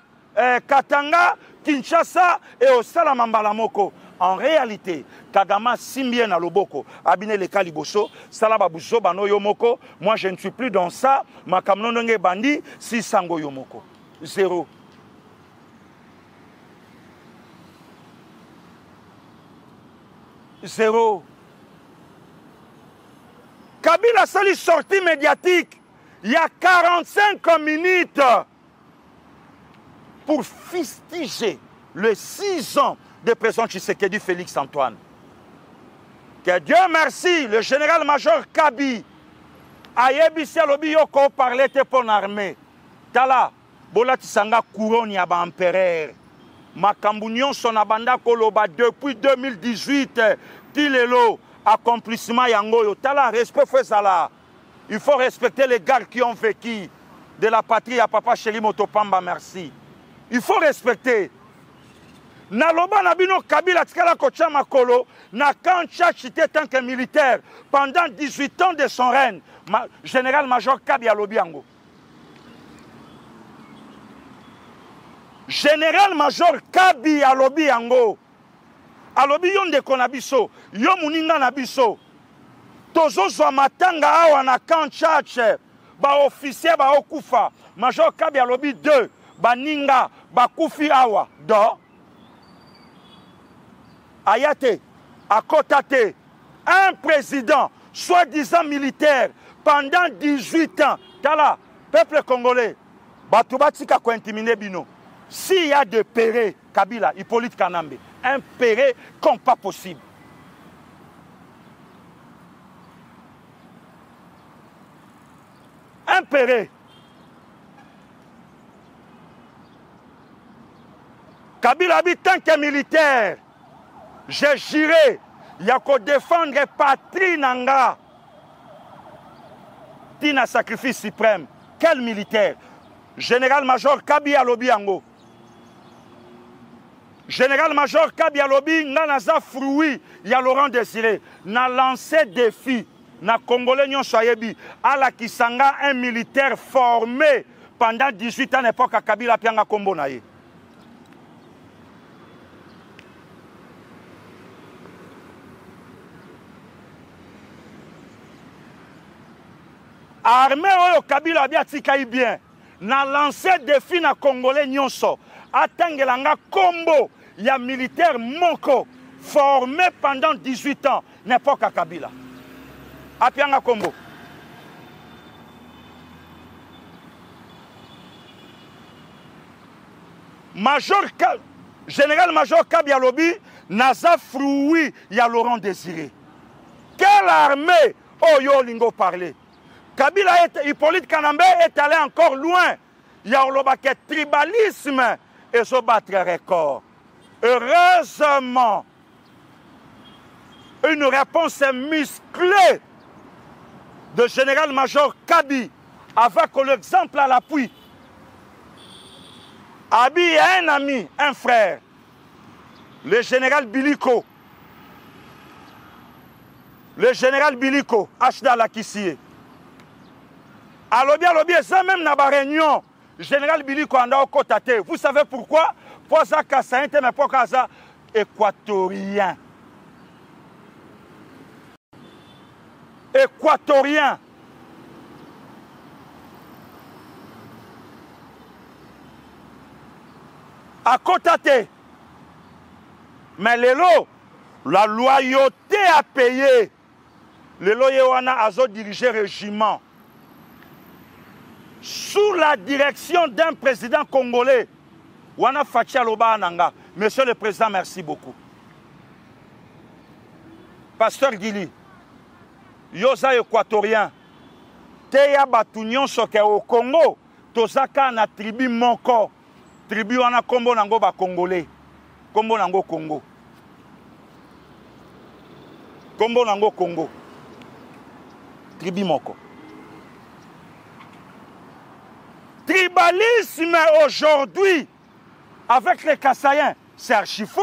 Katanga, Kinshasa et au Salamambalamoko. En réalité, Kagama simbie na loboko, abine le kaliboso, salababuzo bano yomoko. Moi je ne suis plus dans ça. Ma kamnononge bandi, si sango yomoko. Zéro. Zéro. Kabila sali sortie médiatique. Il y a 45 minutes pour fustiger les 6 ans de président Tshisekedi Félix Antoine. Que Dieu merci, le général-major Kabi a yebisi alobi yoko parlait pour l'armée. Tala, bola tisanga couronne ya ba empereur. Makambu nyonso na banda koloba depuis 2018 tilelo accomplissement yango yo. Tala, respect fezala. Il faut respecter les gars qui ont vécu de la patrie à Papa Chéri Motopamba, merci. Il faut respecter. Naloba Nabino Kabila Tkala Kocha Makolo, na Kancha Chité tant que militaire pendant 18 ans de son règne, général-major Kabi Alobiango. Général-major Kabi Alobiango. Alobi yon de konabiso, yon muninga nabiso. Tozo zwa matanga awa na Kancha, ba officier ba okufa. Major Kabi Alobi 2, ba ninga, ba kufi awa. Do. Ayate, Akotate, un président, soi-disant militaire, pendant 18 ans, Tala, peuple congolais, Batoubatika ko intiminer bino. S'il y a de péré, Kabila, Hippolyte Kanambe, un péré comme pas possible. Un péré. Kabila habite tant que militaire. J'ai juré, il y a qu'à défendre patrie nanga. Tina sacrifice suprême. Quel militaire? Général-major Kabi Alobiango. Général-major Kabi Alobi, nanaza fruit, il y a Laurent Désiré. N'a lancé défi, na Congolais nyon soyebi, à la Kisanga, un militaire formé pendant 18 ans, époque à Kabila Pianga Kombo naye. Armée oyo Kabila bia tikayi bien na lancé défi na Congolais nyonso atangelanga kombo ya militaire moko formé pendant 18 ans n'époque à Kabila apianga kombo Général-major Kabi alobi naza fruit ya Laurent Désiré. Quelle armée Oyo Lingo parlait. Kabila Hippolyte Kanambe est allé encore loin. Il y a un tribalisme et se battre record. Heureusement, une réponse musclée de général-major Kabi avec l'exemple à l'appui. Abi est un ami, un frère, le général Biliko. Le général Biliko, Ashda Lakissie. Alobi, ça même dans la réunion, le général Biliko en a côté. Vous savez pourquoi? Pour ça, mais pourquoi ça équatorien. Équatorien. À côté. Mais l'élo, la loyauté à payer. L'élo Yewana a dirigé le régiment. Sous la direction d'un président congolais. Wana Fatia Loba Ananga. Monsieur le Président, merci beaucoup. Pasteur Gili, Yosa équatorien, Teya Batunion Soke au Congo, Tozaka na tribu Moko, tribu wana Kombo Nango ba Congolais, Kombo Nango Congo. Kombo Nango Congo, tribu Moko. Tribalisme aujourd'hui, avec les Kassaïens, c'est archi faux.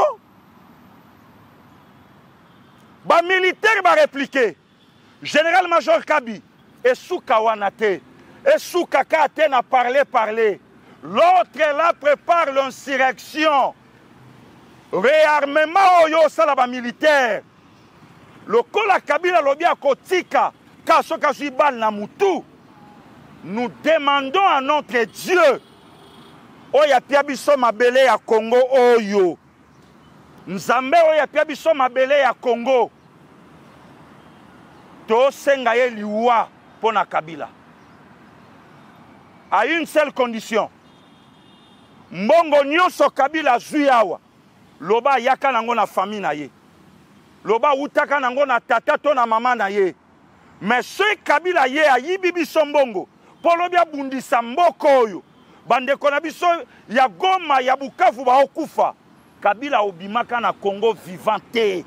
Les militaires vont répliquer. Général-major Kabi, et Souka Wanate, et Souka Kate n'a parlé. L'autre là prépare l'insurrection. Réarmement au salaba militaire. Le Kola Kabila Lobia Kotika, Kasoka Zibal Namutu. Nous demandons à notre Dieu. Oya piabiso mabele ya Congo oyo. Nzambe oya piabiso mabele ya Congo. To sengaye liwa pona Kabila. À une seule condition. Mbongo nyonso Kabila zui awa. Loba yaka nango na famille na ye. Loba utaka nango na tata to na mama na ye. Mais ce Kabila ye ayibi biso mbongo. Polobia bundisa mboko oyo. Bandeko na biso ya Goma ya Bukavu ba okufa. Kabila obimaka na Congo vivante.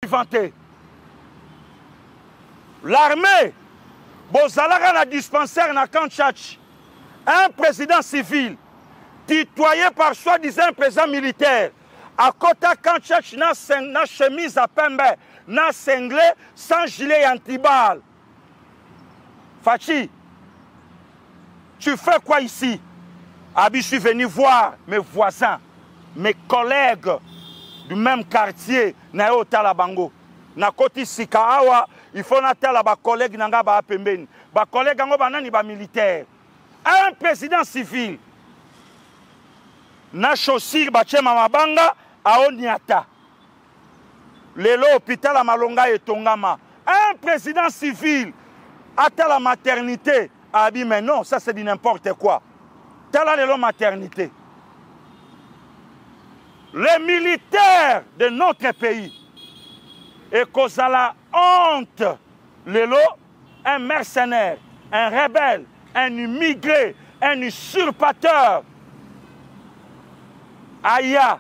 Vivante. L'armée bozalaka na dispensaire na Kanchach. Un président civil tutoyé par soi-disant président militaire. À côté Kanchach na chemise à pembe. Na cinglé sans gilet anti-balle. Fachi, tu fais quoi ici? Abi, je suis venu voir mes voisins, mes collègues du même quartier, na yo Talabango. Na koti sika awa, il faut na tala ba collègue nanga ba pembeni. Ba collègue ngo banani ba militaire. Un président civil. Na chaussure ba chema mabanga aoniata. Lelo hôpital à Malonga et Tongama. Un président civil à la maternité a dit mais non, ça c'est du n'importe quoi. Tala lelo maternité. Les militaires de notre pays et cause à la honte, lelo, un mercenaire, un rebelle, un immigré, un usurpateur, Aya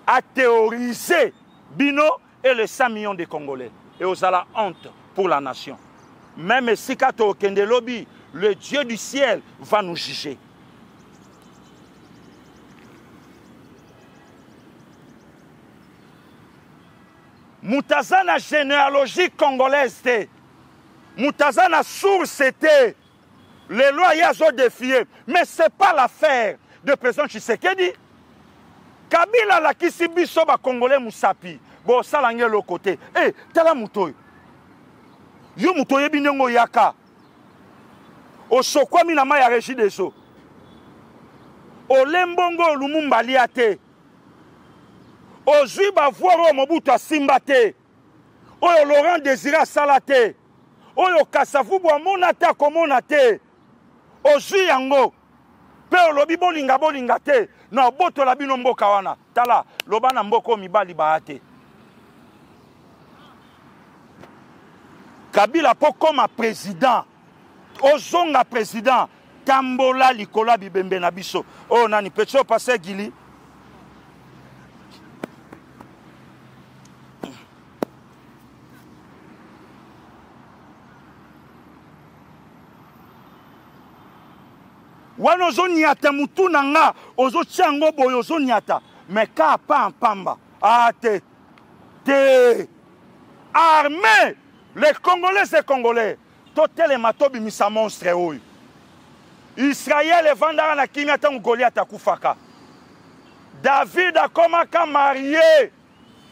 a théorisé Bino et les 5 millions de Congolais. Et aux la honte pour la nation. Même si Kato Kendelobi, le Dieu du ciel, va nous juger. Moutazana généalogie congolaise, Moutazana source était, les lois y ont défié. Mais ce n'est pas l'affaire de président Tshisekedi. Kabila la kisibiso ba Congolais Moussapi. Bon, ça l'angle l'autre côté. Eh, tala mutoy. Yo mutoye binengo yaka. O sokwa minama ya régie des eaux. O lembongo lumumba liate. O zui ba voiro Mobutu Simbate. O Laurent Désiré Salate. O Kasavubu monate komonate. ozwi yango pe olobi bolinga te na obotola bino mboka wana tala loba na mboka mibali baya te Kabila po koma président ozonga président tambola likola bibembe na biso oh nani petso passé gili wana ozoniata mutu na nga ozotia yango boye ozoniata me ka pa mpamba te armée les Congolais et Congolais totelema tobimisa monstre oyo Israël evandaka na kimia ntango Goliath akufaka David akomaka marié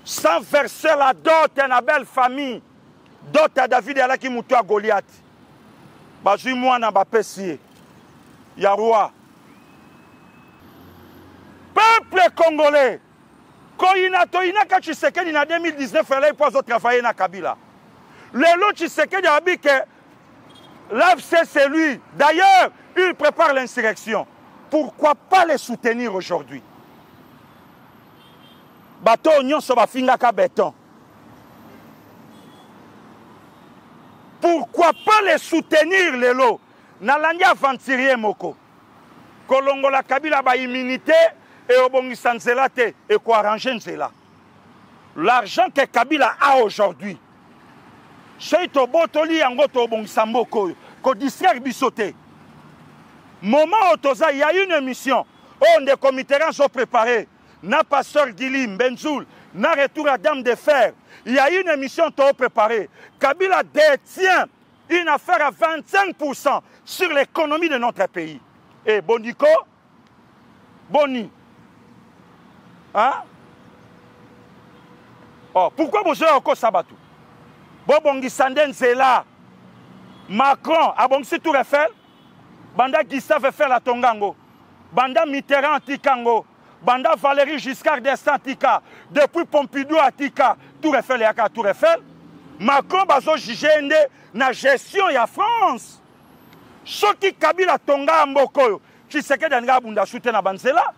sans verser la dot na belle famille dot ya David alaki mutu ya Goliath bazwi mwana bapesi ye ya roi peuple congolais koyina toyinaka Tshisekedi na 2019 elai po azotravailler na Kabila lelo Tshisekedi abi ke l'AFC c'est lui d'ailleurs il prépare l'insurrection pourquoi pas les soutenir aujourd'hui bato nyonso bafingaka béton pourquoi pas les soutenir lelo nalandi aventurier moko kolongola Kabila ba immunité et obongisa nzela te et ko arranger nzela l'argent que Kabila a aujourd'hui c'est to botoli yango to obongisa mboko ko distraire biso te moment otoza il y a une émission on des comités sont préparés na pasteur Guilim Benzoul na retour à Dame de Fer il y a une émission to préparée Kabila détient une affaire à 25% sur l'économie de notre pays. Et Boniko, Boni, hein? Oh, pourquoi vous avez encore Sabatou? Bobongi Sanden, c'est là. Macron, Abongsi Tour Eiffel, Banda Gustave Eiffel à Tongango, Banda Mitterrand Tikango, Banda Valérie Giscard d'Estaing Tika, depuis Pompidou à Tika, Tour Eiffel et Aka Tour Eiffel. Macron bazo jigende na gestion ya France. Soki Kabila tonga mboko, Tshisekedi anga bunda soute na banzela,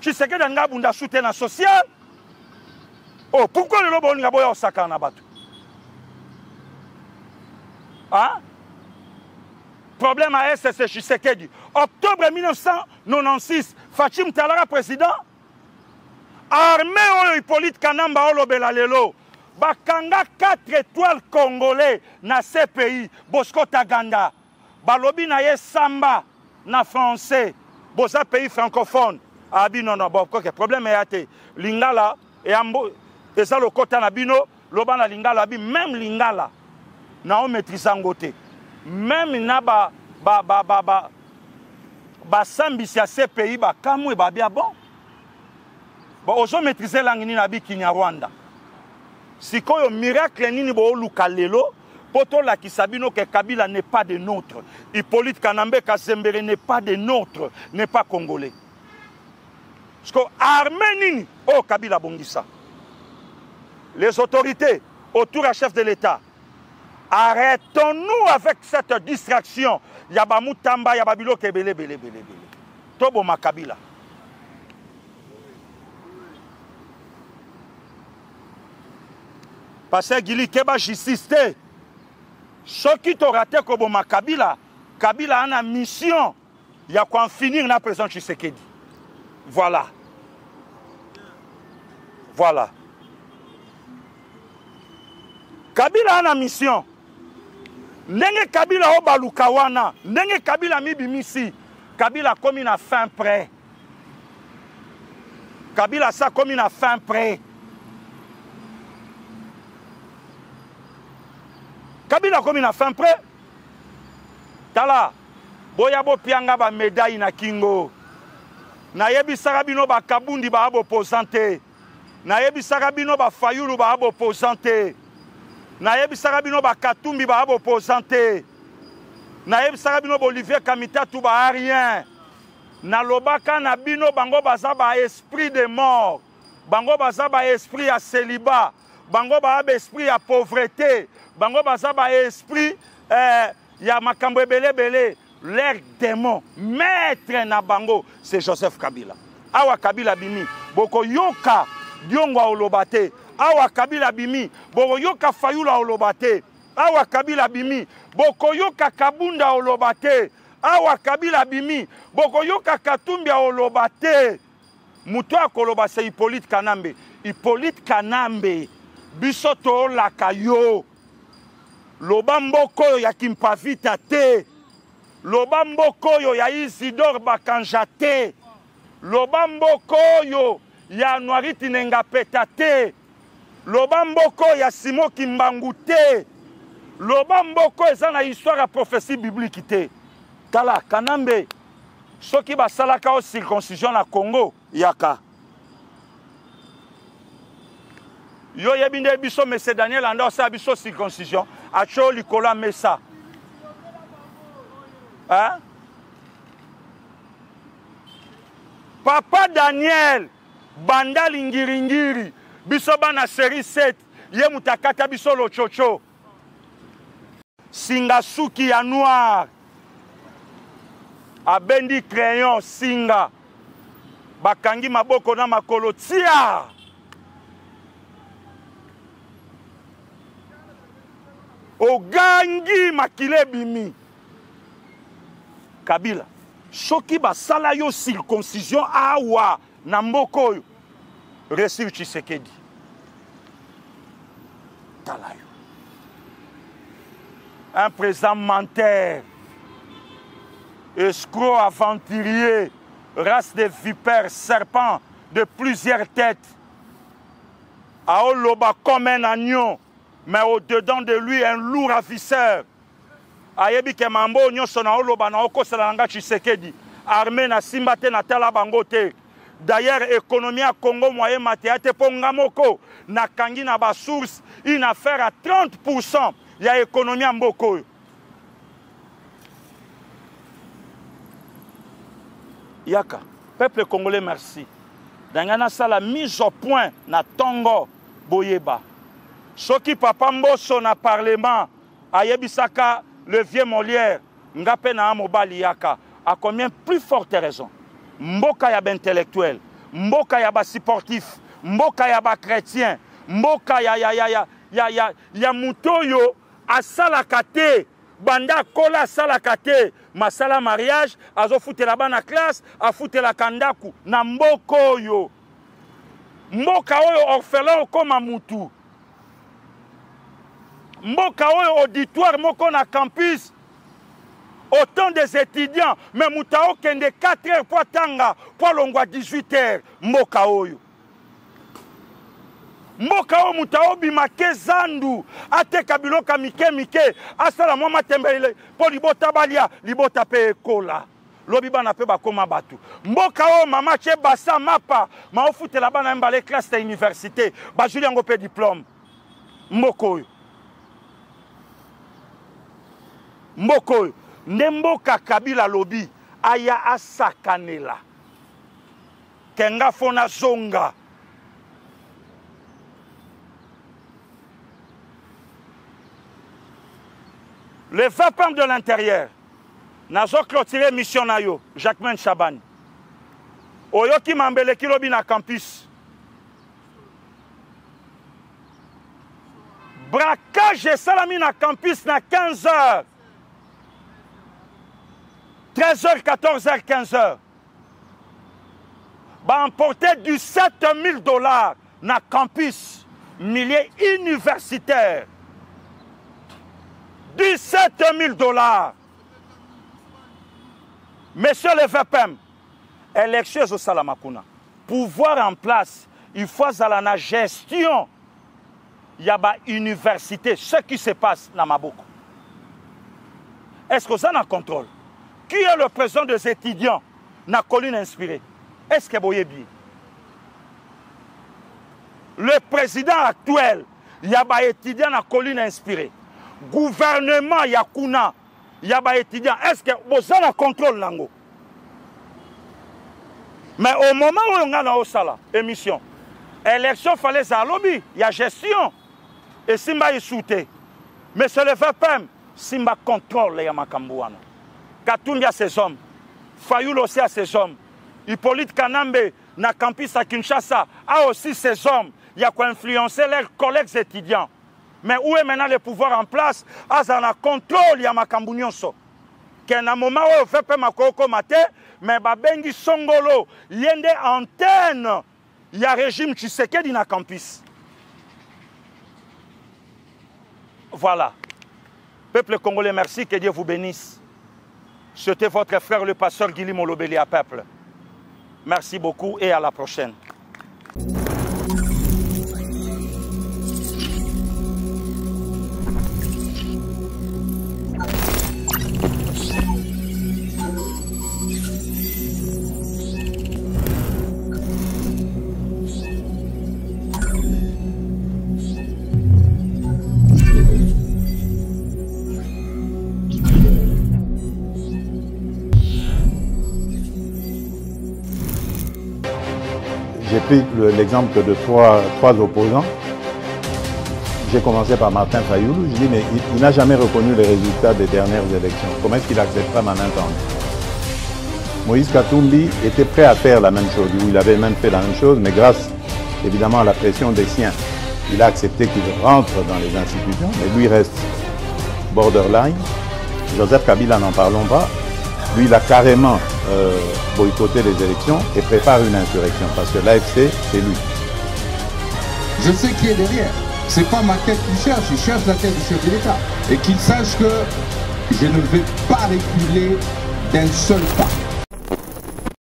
Tshisekedi anga bunda soute na social. Oh, pourquoi le lobo nga boya osaka na batu? Hein? Problème à SSC Tshisekedi. Octobre 1996, Fatim Talara président. Armée oyo Hippolyte Kanamba olobela lelo. Bakanga 4 étoiles congolais na ces pays Bosco Taganda balobi na ye samba na français boza pays francophone abi non bon que problème est lingala et ambo eza lokota na bino loba na lingala abi même lingala na on maîtrise ngote même na ba sambisi à ces pays ba kamwe ba bia bon ozo maîtriser langue ni na bi Kinyarwanda sikoyo miracle nini bo luka lelo poto la kisabino que Kabila n'est pas de nôtre Hippolyte Kanambe Kazembere n'est pas de nôtre n'est pas congolais parce que armée nini oh Kabila bongisa les autorités autour à chef de l'État arrêtons-nous avec cette distraction yaba mutamba yaba biloko ebele bele tobo makabila parce que Gili Keba jisiste. Ce qui t'a raté comme Kabila, Kabila a une mission. Il y a quoi en finir na président Tshisekedi. Voilà. Voilà. Kabila a une mission. Nenge Kabila o balukawana, nenge Kabila mibimisi. Kabila comme une fin prêt. Kabila ça comme une fin prêt. Kabila comme une fin prêt. Tala, boya bo pianga ba médaille na kingo. Na yebi sarabino ba kabundi ba abo posante. Na yebi sarabino ba fayulu ba abo posante. Na yebi sarabino ba katumbi ba abo posante. Na yebi sarabino ba Olivier Kamita tu ba rien. Na lobaka na bino bango baza ba esprit de mort. Bango baza ba esprit à célibat. Bango ba esprit à pauvreté. Bango baza ba esprit ya makambo ebele bele leur démon, maître Nabango, c'est Joseph Kabila. Awa Kabila bimi, boko yoka Diongo olobate. Awa Kabila bimi, boko yoka Fayula olobate. Awa Kabila bimi, boko yoka Kabunda olobate. Awa Kabila bimi, boko yoka Katumbi olobate. Mutoa koloba c'est Hippolyte Kanambe. Hippolyte Kanambe, bisoto la kayo. Lobamboko ya Kimpavita te. Lobamboko ya Isidore Bakanja te. Lobamboko ya Noiriti Nengapeta te. Lobamboko ya Simo Kimbangu te. Lobamboko eza na histoire ya prophétie biblique te. Tala Kanambe soki basalaka o circoncision na Congo yaka. Yo yebinde biso Messe Daniel anda sa biso circoncision acho likola mesa. Hein? Papa Daniel banda lingiringiri biso bana série 7 ye mutakata biso lo chocho. Singa suki ya noir abendi crayon singa bakangi maboko na makolo tia. Ogangi makile bimi. Kabila soki basala yo circoncision awa na mboko yo Resir Tshisekedi tala yo. Un président menteur, escroc aventurier, race de vipères, serpent de plusieurs têtes, Aoloba comme un agneau, mais au-dedans de lui un loup ravisseur. Ayebi ke mambo nyonso na Oloba na okosala nga Tshisekedi, armée na simbate na tala bangote. D'ailleurs, économie à Congo moyen matériel pour ngamoko na kangi na ba source une affaire à 30%. Il y a économie en Mboko. Yaka, peuple congolais, merci. Dans la mise au point na Tongo Boyeba. Soki papa Mboso na parlement, Ayebisaka, le vieux Molière, Ngape na Amobali Yaka, à combien plus forte raison? Mboka yaba intellectuel, Mboka yaba sportif, Mboka yaba chrétien, Mboka ya mutoyo asalaka te banda kola asalaka te masala mariage azofutela bana classe afutela kandaku na mboka oyo orphelin okoma mutu mboka oyo auditoire moko na campus autant des étudiants mais mutao kende 4 heures pour tanga pour longwa 18 heures mboka oyo mboka o mutao bimake zandu ateka biloka mike asala mwa matembele po libota balia libota pe ekola lobi bana pe bakoma batu mboka o mama che basa mapa ma ofutela bana mbale classe de université ba juli yango pe diplôme mboko nde mboka Kabila lobi aya asakanela kenga fona zonga. Le VPM de l'intérieur, nazo clôturé mission na yo, Jacquemain Chaban. Oyoki mambele kilobi na campus. Braquage salami na campus na 15h. 13h, 14h, 15h. Ba emporté du $7,000 na campus, milliers universitaires. $17,000. Monsieur le VPM, élection au Salamakuna. Pouvoir en place, il faut à la gestion. Il y a une université, ce qui se passe dans Maboko. Est-ce que ça a contrôle? Qui est le président des étudiants dans la colline inspirée? Est-ce que vous voyez bien? Le président actuel, il y a des étudiants dans la colline inspirée. Gouvernement Yakuna, il y a des étudiants. Est-ce que vous avez le contrôle nango? Mais au moment où on a la émission, élection fallait à lobby, il y a gestion. Et Simba est souté. Mais c'est le VPM, Simba contrôle les Yamakambouana. Katumbi a ses hommes. Fayoul aussi a ses hommes. Hippolyte Kanambe, na campus à Kinshasa, a aussi ses hommes. Il y a quoi influencer leurs collègues étudiants. Mais où est maintenant le pouvoir en place? Azana contrôle, il y a ma Kambunionso. Qu'à un moment où on fait pas ma coco maté, mais Babengi Songolo, il y a des antennes. Il y a régime Tshisekedi na campus. Voilà. Peuple congolais, merci, que Dieu vous bénisse. C'était votre frère le pasteur Guili Molobeli à peuple. Merci beaucoup et à la prochaine. J'ai pris l'exemple de trois opposants. J'ai commencé par Martin Fayoulou. Je dis, mais il n'a jamais reconnu les résultats des dernières élections. Comment est-ce qu'il acceptera ma main tendue? Moïse Katumbi était prêt à faire la même chose. Il avait même fait la même chose, mais grâce évidemment à la pression des siens, il a accepté qu'il rentre dans les institutions, mais lui reste borderline. Joseph Kabila, n'en parlons pas. Lui, il a carrément boycotté les élections et prépare une insurrection parce que l'AFC, c'est lui. Je sais qui est derrière. C'est pas ma tête qu'il cherche, il cherche la tête du chef de l'État. Et qu'il sache que je ne vais pas reculer d'un seul pas.